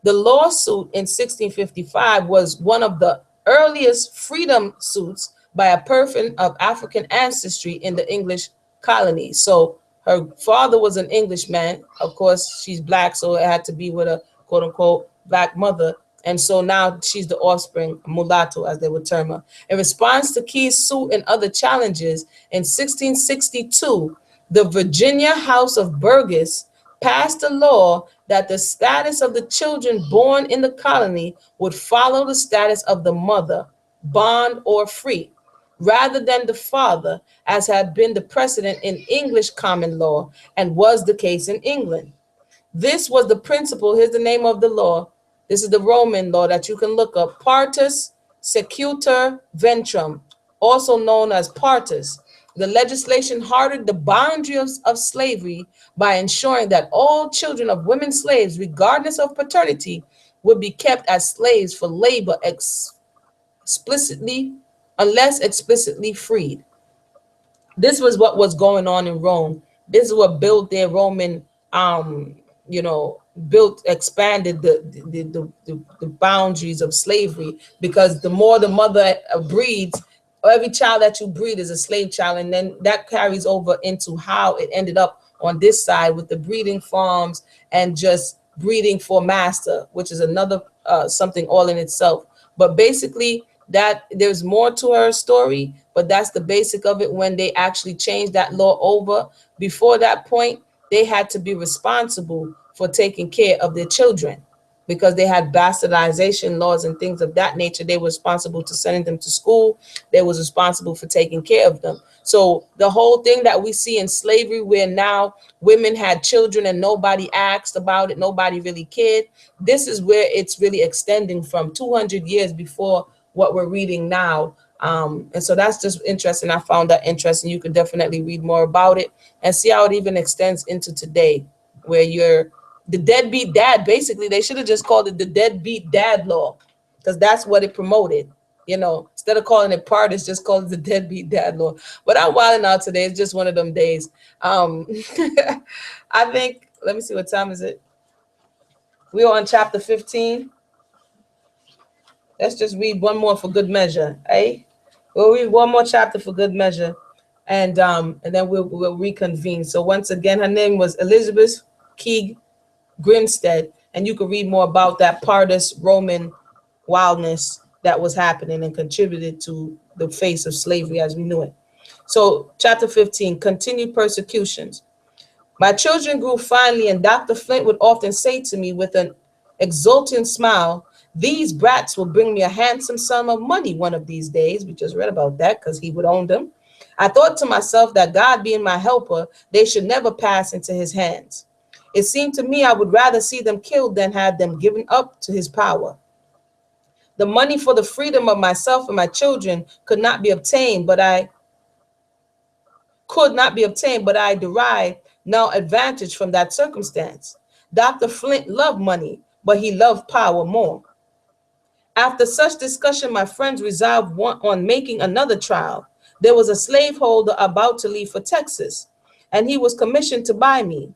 The lawsuit in 1655 was one of the earliest freedom suits by a person of African ancestry in the English colonies. So her father was an Englishman. Of course, she's black, so it had to be with a quote unquote black mother. And so now she's the offspring, mulatto, as they would term her. In response to Key's suit and other challenges, in 1662, the Virginia House of Burgess passed a law that the status of the children born in the colony would follow the status of the mother, bond or free, rather than the father, as had been the precedent in English common law and was the case in England. This was the principle. Here's the name of the law. This is the Roman law that you can look up. Partus secutor ventrum, also known as partus. The legislation hardened the boundaries of slavery by ensuring that all children of women slaves, regardless of paternity, would be kept as slaves for labor explicitly, unless explicitly freed. This was what was going on in Rome. This is what built their Roman, expanded the boundaries of slavery, because the more the mother breeds, every child that you breed is a slave child, and then that carries over into how it ended up on this side with the breeding farms and just breeding for master, which is another something all in itself. But basically, that there's more to her story, but that's the basic of it. When they actually changed that law over, before that point, they had to be responsible for taking care of their children, because they had bastardization laws and things of that nature. They were responsible to sending them to school. They was responsible for taking care of them. So the whole thing that we see in slavery, where now women had children and nobody asked about it, nobody really cared, this is where it's really extending from 200 years before what we're reading now. And so that's just interesting. I found that interesting. You could definitely read more about it and see how it even extends into today, where you're the deadbeat dad. Basically, they should have just called it the deadbeat dad law, because that's what it promoted. Instead of calling it part, it's just called the deadbeat dad law. But I'm wilding out today. It's just one of them days. I think, let me see, what time is it? We're on chapter 15. Let's just read one more for good measure, eh? We'll read one more chapter for good measure, and then we'll reconvene. So once again, her name was Elizabeth Keeg Grinstead, and you can read more about that Partus Roman wildness that was happening and contributed to the face of slavery as we knew it. So, chapter 15, continued persecutions. My children grew finely, and Dr. Flint would often say to me with an exultant smile, "These brats will bring me a handsome sum of money one of these days." We just read about that because he would own them. I thought to myself that God being my helper, they should never pass into his hands. It seemed to me I would rather see them killed than have them given up to his power. The money for the freedom of myself and my children could not be obtained, but I derived no advantage from that circumstance. Dr. Flint loved money, but he loved power more. After such discussion, my friends resolved on making another trial. There was a slaveholder about to leave for Texas, and he was commissioned to buy me.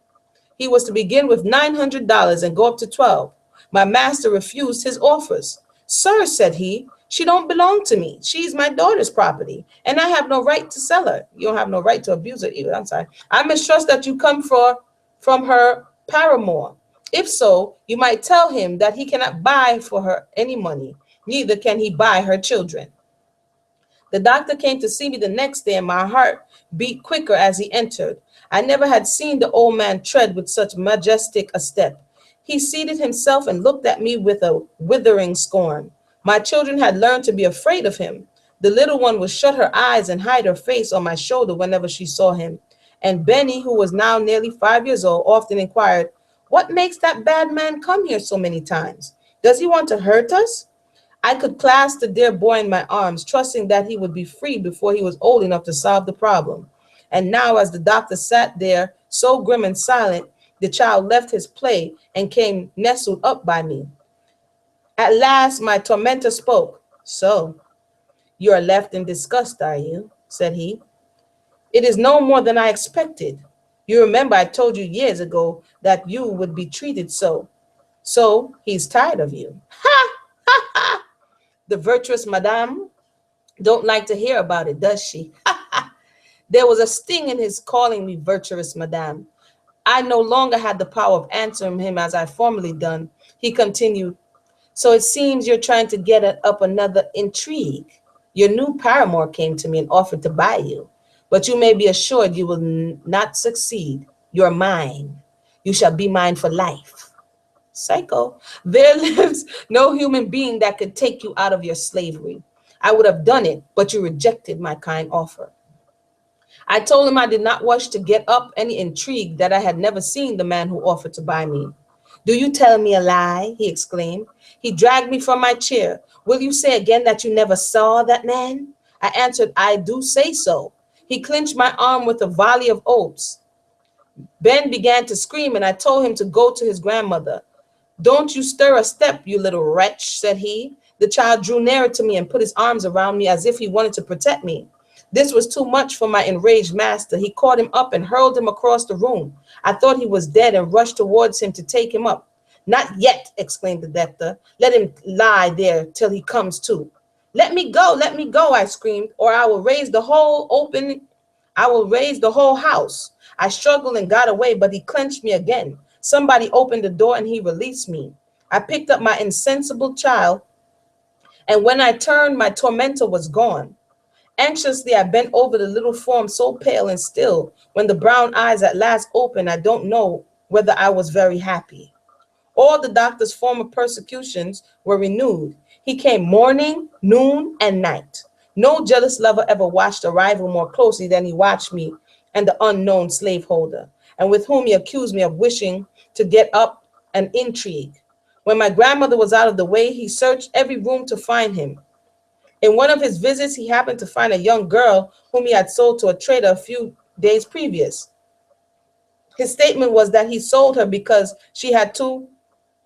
He was to begin with $900 and go up to 12. My master refused his offers. "Sir," said he, "she don't belong to me. She's my daughter's property, and I have no right to sell her." You don't have no right to abuse her either. I'm sorry. "I mistrust that you come from her paramour. If so, you might tell him that he cannot buy for her any money, neither can he buy her children." The doctor came to see me the next day, and my heart beat quicker as he entered. I never had seen the old man tread with such majestic a step. He seated himself and looked at me with a withering scorn. My children had learned to be afraid of him. The little one would shut her eyes and hide her face on my shoulder whenever she saw him. And Benny, who was now nearly 5 years old, often inquired, "What makes that bad man come here so many times? Does he want to hurt us?" I could clasp the dear boy in my arms, trusting that he would be free before he was old enough to solve the problem. And now, as the doctor sat there, so grim and silent, the child left his play and came nestled up by me. At last, my tormentor spoke. "So, you are left in disgust, are you?" said he. "It is no more than I expected. You remember I told you years ago that you would be treated so. So, he's tired of you." Ha! Ha! Ha! The virtuous madame don't like to hear about it, does she? There was a sting in his calling me virtuous madame. I no longer had the power of answering him as I formerly done. He continued, "So it seems you're trying to get up another intrigue. Your new paramour came to me and offered to buy you, but you may be assured you will not succeed. You're mine. You shall be mine for life." Psycho. "There lives no human being that could take you out of your slavery. I would have done it, but you rejected my kind offer." I told him I did not wish to get up any intrigue, that I had never seen the man who offered to buy me. "Do you tell me a lie?" he exclaimed. He dragged me from my chair. "Will you say again that you never saw that man?" I answered, "I do say so." He clenched my arm with a volley of oaths. Ben began to scream, and I told him to go to his grandmother. "Don't you stir a step, you little wretch," said he. The child drew nearer to me and put his arms around me as if he wanted to protect me. This was too much for my enraged master. He caught him up and hurled him across the room. I thought he was dead and rushed towards him to take him up. "Not yet," exclaimed the doctor. "Let him lie there till he comes to." Let me go," I screamed, "or I will raise the whole house." I struggled and got away, but he clenched me again. Somebody opened the door and he released me. I picked up my insensible child, and when I turned, my tormentor was gone. Anxiously, I bent over the little form so pale and still. When the brown eyes at last opened, I don't know whether I was very happy. All the doctor's former persecutions were renewed. He came morning, noon, and night. No jealous lover ever watched a rival more closely than he watched me and the unknown slaveholder, and with whom he accused me of wishing to get up an intrigue. When my grandmother was out of the way, he searched every room to find him. In one of his visits, he happened to find a young girl whom he had sold to a trader a few days previous. His statement was that he sold her because she had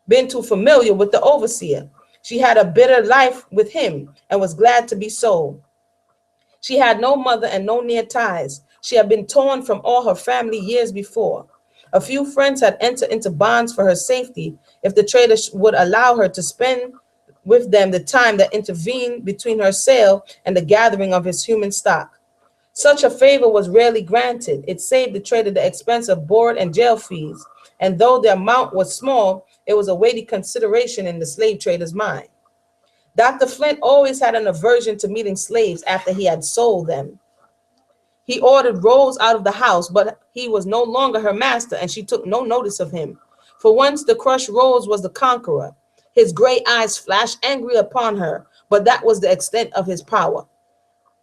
been too familiar with the overseer. She had a bitter life with him and was glad to be sold. She had no mother and no near ties. She had been torn from all her family years before. A few friends had entered into bonds for her safety if the trader would allow her to spend with them the time that intervened between her sale and the gathering of his human stock. Such a favor was rarely granted. It saved the trader the expense of board and jail fees, and though the amount was small, it was a weighty consideration in the slave trader's mind. Dr. Flint always had an aversion to meeting slaves after he had sold them. He ordered Rose out of the house, but he was no longer her master, and she took no notice of him. For once the crushed Rose was the conqueror. His gray eyes flashed angry upon her, but that was the extent of his power.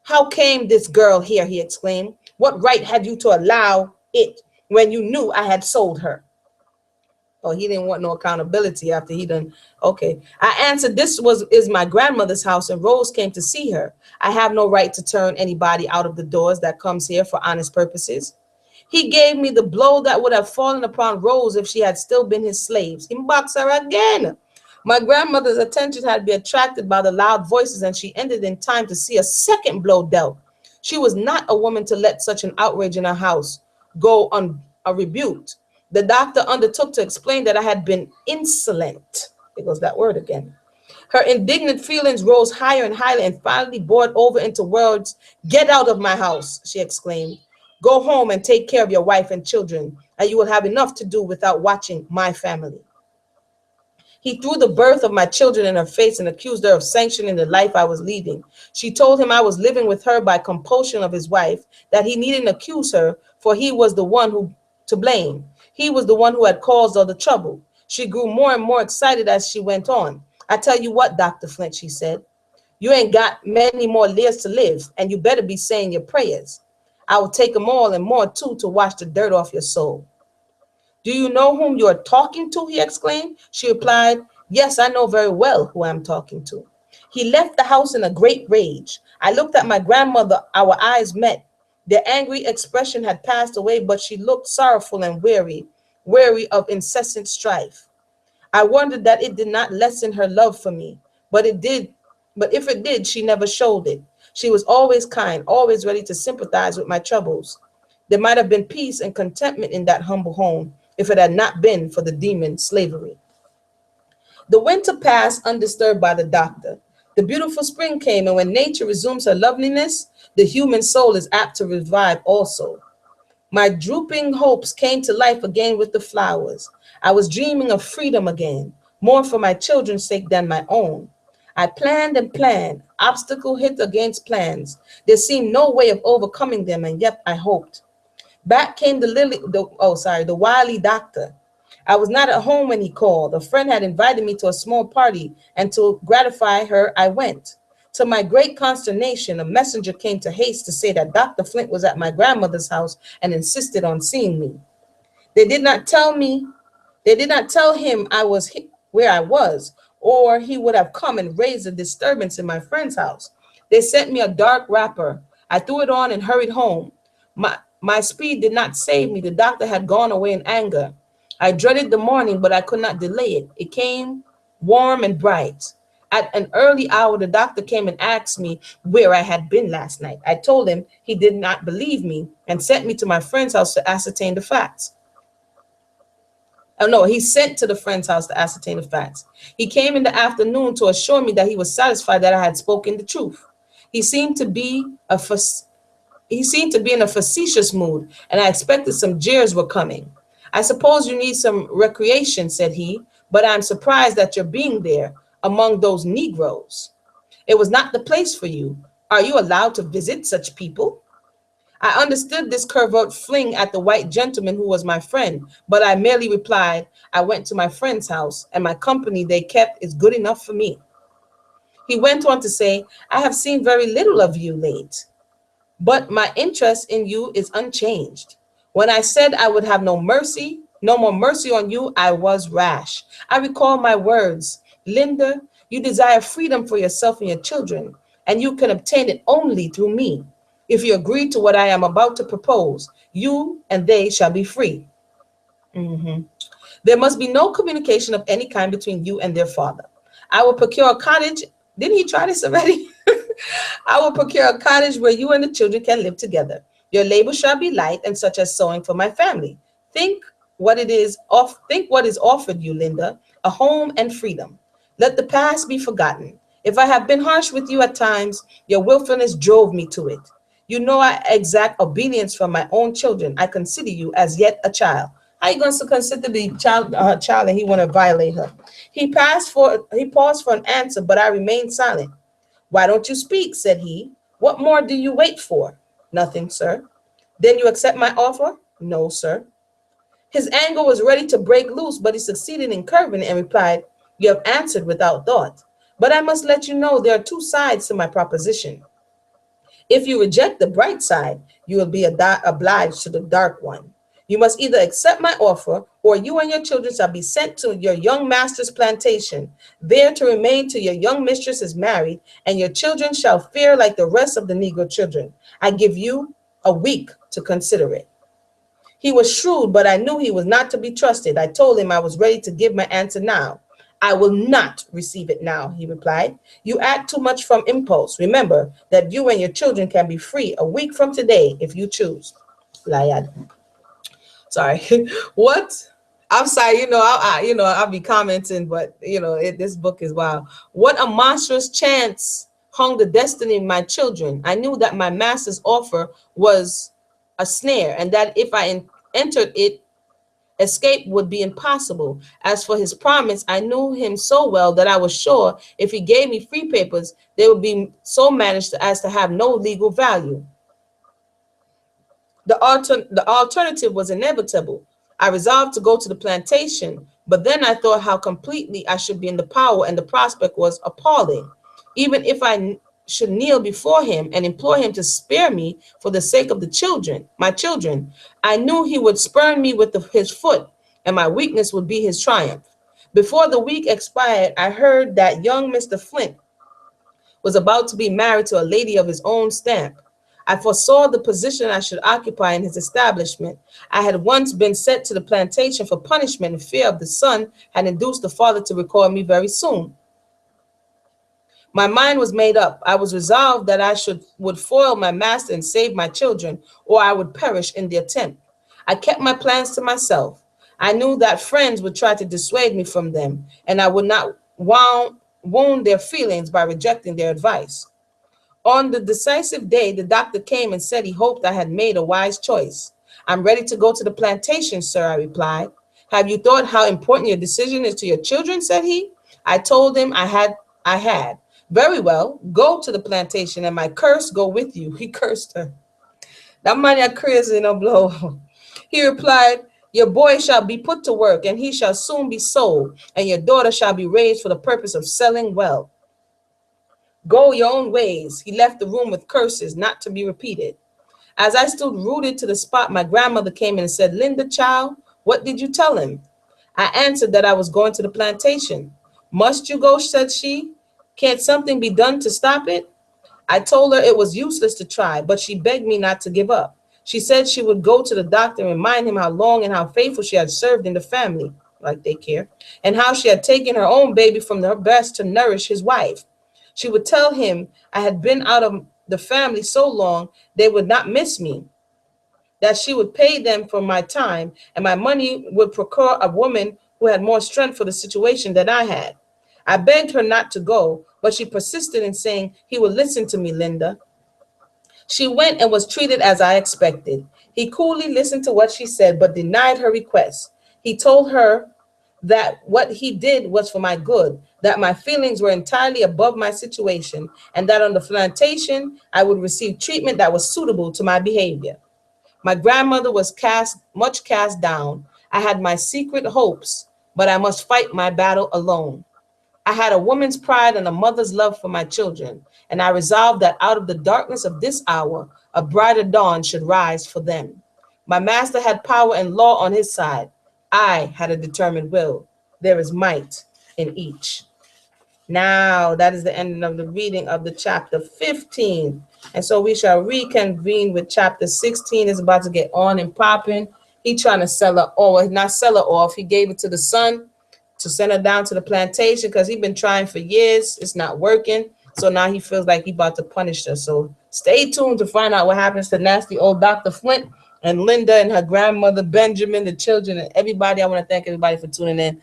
How came this girl here? He exclaimed. What right had you to allow it when you knew I had sold her? Oh, he didn't want no accountability after he done. Okay. I answered, is my grandmother's house, and Rose came to see her. I have no right to turn anybody out of the doors that comes here for honest purposes. He gave me the blow that would have fallen upon Rose if she had still been his slaves. He boxed her again. My grandmother's attention had been attracted by the loud voices, and she ended in time to see a second blow dealt. She was not a woman to let such an outrage in her house go unrebuked. The doctor undertook to explain that I had been insolent. There goes that word again. Her indignant feelings rose higher and higher and finally boiled over into words. Get out of my house, she exclaimed. Go home and take care of your wife and children, and you will have enough to do without watching my family. He threw the birth of my children in her face and accused her of sanctioning the life I was leading. She told him I was living with her by compulsion of his wife, that he needn't accuse her, for he was the one who to blame. He was the one who had caused all the trouble. She grew more and more excited as she went on. I tell you what, Dr. Flint, she said, you ain't got many more years to live, and you better be saying your prayers. I will take them all and more too to wash the dirt off your soul. Do you know whom you are talking to? He exclaimed. She replied, yes, I know very well who I'm talking to. He left the house in a great rage. I looked at my grandmother. Our eyes met. The angry expression had passed away, but she looked sorrowful and weary of incessant strife. I wondered that it did not lessen her love for me, but it did. But if it did, she never showed it. She was always kind, always ready to sympathize with my troubles. There might have been peace and contentment in that humble home if it had not been for the demon slavery. The winter passed undisturbed by the doctor. The beautiful spring came, and when nature resumes her loveliness, the human soul is apt to revive also. My drooping hopes came to life again with the flowers. I was dreaming of freedom again, more for my children's sake than my own. I planned and planned, obstacle hit against plans. There seemed no way of overcoming them, and yet I hoped. Back came the wily doctor. I was not at home when he called. A friend had invited me to a small party, and to gratify her, I went. To my great consternation, a messenger came to haste to say that Dr. Flint was at my grandmother's house and insisted on seeing me. They did not tell him where I was, or he would have come and raised a disturbance in my friend's house. They sent me a dark wrapper. I threw it on and hurried home. My speed did not save me. The doctor had gone away in anger. I dreaded the morning, but I could not delay it. It came warm and bright. At an early hour, the doctor came and asked me where I had been last night. I told him. He did not believe me and sent me to my friend's house to ascertain the facts. Oh, no, he sent to the friend's house to ascertain the facts. He came in the afternoon to assure me that he was satisfied that I had spoken the truth. He seemed to be in a facetious mood, and I expected some jeers were coming. I suppose you need some recreation, said he, but I'm surprised at your being there among those Negroes. It was not the place for you. Are you allowed to visit such people? I understood this covert fling at the white gentleman who was my friend, but I merely replied, I went to my friend's house, and my company they kept is good enough for me. He went on to say, I have seen very little of you late, but my interest in you is unchanged. When I said I would have no more mercy on you, I was rash. I recall my words. Linda, you desire freedom for yourself and your children, and you can obtain it only through me. If you agree to what I am about to propose, you and they shall be free. There must be no communication of any kind between you and their father. I will procure a cottage. Didn't he try this already? I will procure a cottage where you and the children can live together. Your labor shall be light and such as sewing for my family. Think what is offered you, Linda, a home and freedom. Let the past be forgotten. If I have been harsh with you at times, your willfulness drove me to it. You know I exact obedience from my own children. I consider you as yet a child. How you going to consider the child and he want to violate her? He paused for an answer, but I remained silent. Why don't you speak? Said he. What more do you wait for? Nothing, sir. Then you accept my offer? No, sir. His anger was ready to break loose, but he succeeded in curbing it and replied, you have answered without thought. But I must let you know there are two sides to my proposition. If you reject the bright side, you will be obliged to the dark one. You must either accept my offer, or you and your children shall be sent to your young master's plantation, there to remain till your young mistress is married, and your children shall fare like the rest of the Negro children. I give you a week to consider it. He was shrewd, but I knew he was not to be trusted. I told him I was ready to give my answer now. I will not receive it now, he replied. You act too much from impulse. Remember that you and your children can be free a week from today if you choose. Layad. Sorry. What? I'm sorry, I'll be commenting, but this book is wild. What a monstrous chance hung the destiny of my children. I knew that my master's offer was a snare, and that if I entered it, escape would be impossible. As for his promise, I knew him so well that I was sure if he gave me free papers, they would be so managed as to have no legal value. The alternative was inevitable. I resolved to go to the plantation, but then I thought how completely I should be in the power, and the prospect was appalling. Even if I should kneel before him and implore him to spare me for the sake of my children, I knew he would spurn me with his foot, and my weakness would be his triumph. Before the week expired, I heard that young Mr. Flint was about to be married to a lady of his own stamp. I foresaw the position I should occupy in his establishment. I had once been sent to the plantation for punishment, and fear of the son had induced the father to recall me very soon. My mind was made up. I was resolved that I would foil my master and save my children, or I would perish in the attempt. I kept my plans to myself. I knew that friends would try to dissuade me from them, and I would not wound their feelings by rejecting their advice. On the decisive day, the doctor came and said he hoped I had made a wise choice. I'm ready to go to the plantation, sir, I replied. Have you thought how important your decision is to your children, said he. I told him I had. Very well, go to the plantation, and my curse go with you. He cursed her. That money are crazy, blow. He replied, your boy shall be put to work, and he shall soon be sold, and your daughter shall be raised for the purpose of selling well. Go your own ways. He left the room with curses not to be repeated. As I stood rooted to the spot, my grandmother came in and said, Linda, child, what did you tell him? I answered that I was going to the plantation. Must you go, said she. Can't something be done to stop it? I told her it was useless to try, but she begged me not to give up. She said she would go to the doctor and remind him how long and how faithful she had served in the family, like they care, and how she had taken her own baby from her breast to nourish his wife. She would tell him I had been out of the family so long they would not miss me, that she would pay them for my time, and my money would procure a woman who had more strength for the situation than I had. I begged her not to go, but she persisted in saying he would listen to me, Linda. She went and was treated as I expected. He coolly listened to what she said, but denied her request. He told her that what he did was for my good, that my feelings were entirely above my situation, and that on the plantation I would receive treatment that was suitable to my behavior. My grandmother was much cast down. I had my secret hopes, but I must fight my battle alone. I had a woman's pride and a mother's love for my children, and I resolved that out of the darkness of this hour, a brighter dawn should rise for them. My master had power and law on his side. I had a determined will. There is might in each. Now, that is the ending of the reading of the chapter 15. And so we shall reconvene with chapter 16. It's about to get on and popping. He trying to sell her, or not sell her off. He gave it to the son to send her down to the plantation because he's been trying for years. It's not working. So now he feels like he about to punish her. So stay tuned to find out what happens to nasty old Dr. Flint and Linda and her grandmother, Benjamin, the children, and everybody. I want to thank everybody for tuning in.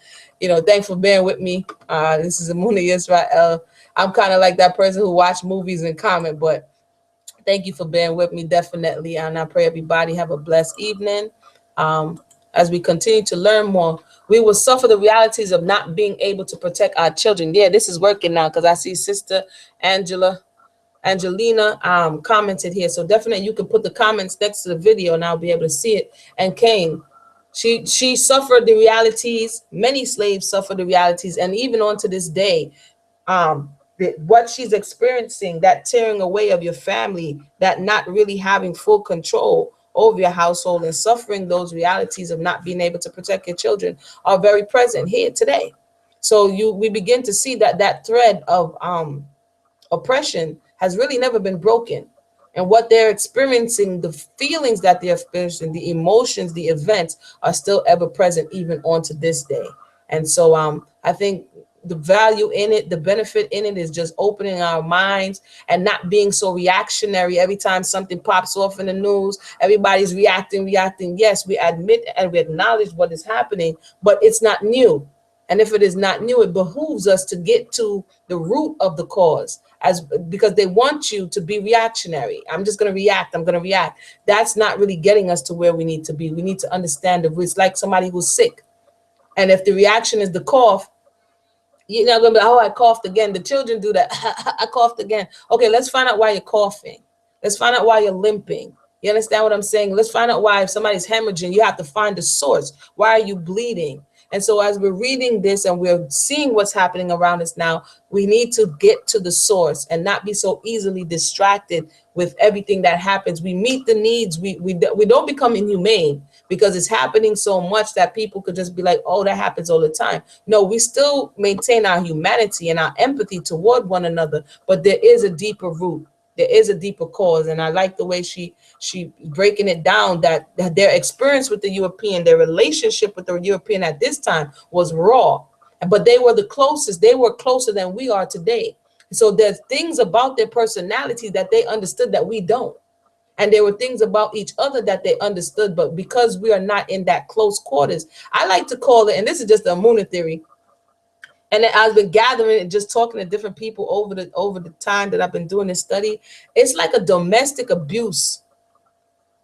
Thanks for bearing with me. This is Amuna Israel. I'm kind of like that person who watch movies and comment, but thank you for bearing with me, definitely. And I pray everybody have a blessed evening. As we continue to learn more, we will suffer the realities of not being able to protect our children. Yeah, this is working now because I see Sister Angelina commented here. So definitely you can put the comments next to the video and I'll be able to see it. And Cain, she suffered the realities. Many slaves suffered the realities, and even on to this day, what she's experiencing, that tearing away of your family, that not really having full control over your household and suffering those realities of not being able to protect your children are very present here today. So we begin to see that thread of oppression has really never been broken. And what they're experiencing, the feelings that they're experiencing, the emotions, the events are still ever present even on to this day. And so I think the value in it, the benefit in it is just opening our minds and not being so reactionary. Every time something pops off in the news, everybody's reacting. Yes, we admit and we acknowledge what is happening, but it's not new. And if it is not new, it behooves us to get to the root of the cause, because they want you to be reactionary. I'm just going to react. I'm going to react. That's not really getting us to where we need to be. We need to understand the roots, like somebody who's sick. And if the reaction is the cough, you're not going to be, oh, I coughed again. The children do that. I coughed again. Okay, let's find out why you're coughing. Let's find out why you're limping. You understand what I'm saying? Let's find out why, if somebody's hemorrhaging, you have to find the source. Why are you bleeding? And so as we're reading this and we're seeing what's happening around us now, we need to get to the source and not be so easily distracted with everything that happens. We meet the needs. We don't become inhumane because it's happening so much that people could just be like, oh, that happens all the time. No, we still maintain our humanity and our empathy toward one another, but there is a deeper root. There is a deeper cause. And I like the way she breaking it down, that their experience with the European, their relationship with the European at this time was raw, but they were the closest. They were closer than we are today. So there's things about their personality that they understood that we don't. And there were things about each other that they understood, but because we are not in that close quarters, I like to call it, and this is just a Muna theory, and I've been gathering and just talking to different people over the time that I've been doing this study. It's like a domestic abuse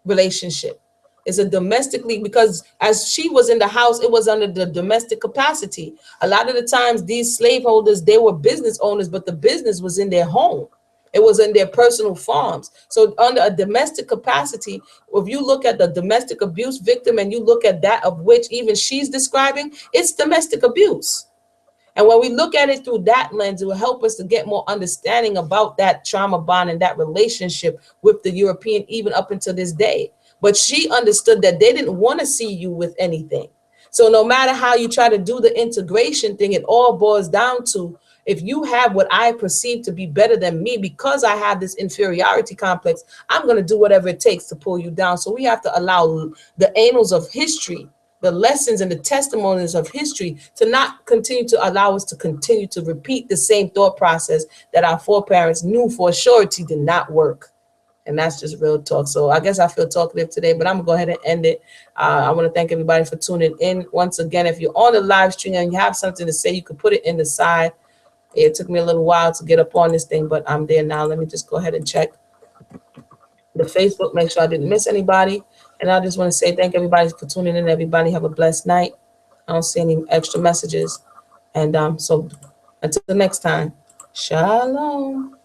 relationship. It's a domestically, because as she was in the house, it was under the domestic capacity. A lot of the times these slaveholders, they were business owners, but the business was in their home. It was in their personal farms. So under a domestic capacity, if you look at the domestic abuse victim and you look at that of which even she's describing, it's domestic abuse. And when we look at it through that lens, it will help us to get more understanding about that trauma bond and that relationship with the European, even up until this day. But she understood that they didn't want to see you with anything. So no matter how you try to do the integration thing, it all boils down to, if you have what I perceive to be better than me, because I have this inferiority complex, I'm going to do whatever it takes to pull you down. So we have to allow the annals of history, the lessons and the testimonies of history, to not continue to allow us to continue to repeat the same thought process that our foreparents knew for surety did not work. And that's just real talk. So I guess I feel talkative today, but I'm gonna go ahead and end it. I want to thank everybody for tuning in. Once again, if you're on the live stream and you have something to say, you can put it in the side. It took me a little while to get up on this thing, but I'm there now. Let me just go ahead and check the Facebook, make sure I didn't miss anybody. And I just want to say thank everybody for tuning in. Everybody have a blessed night. I don't see any extra messages. And so until the next time, shalom.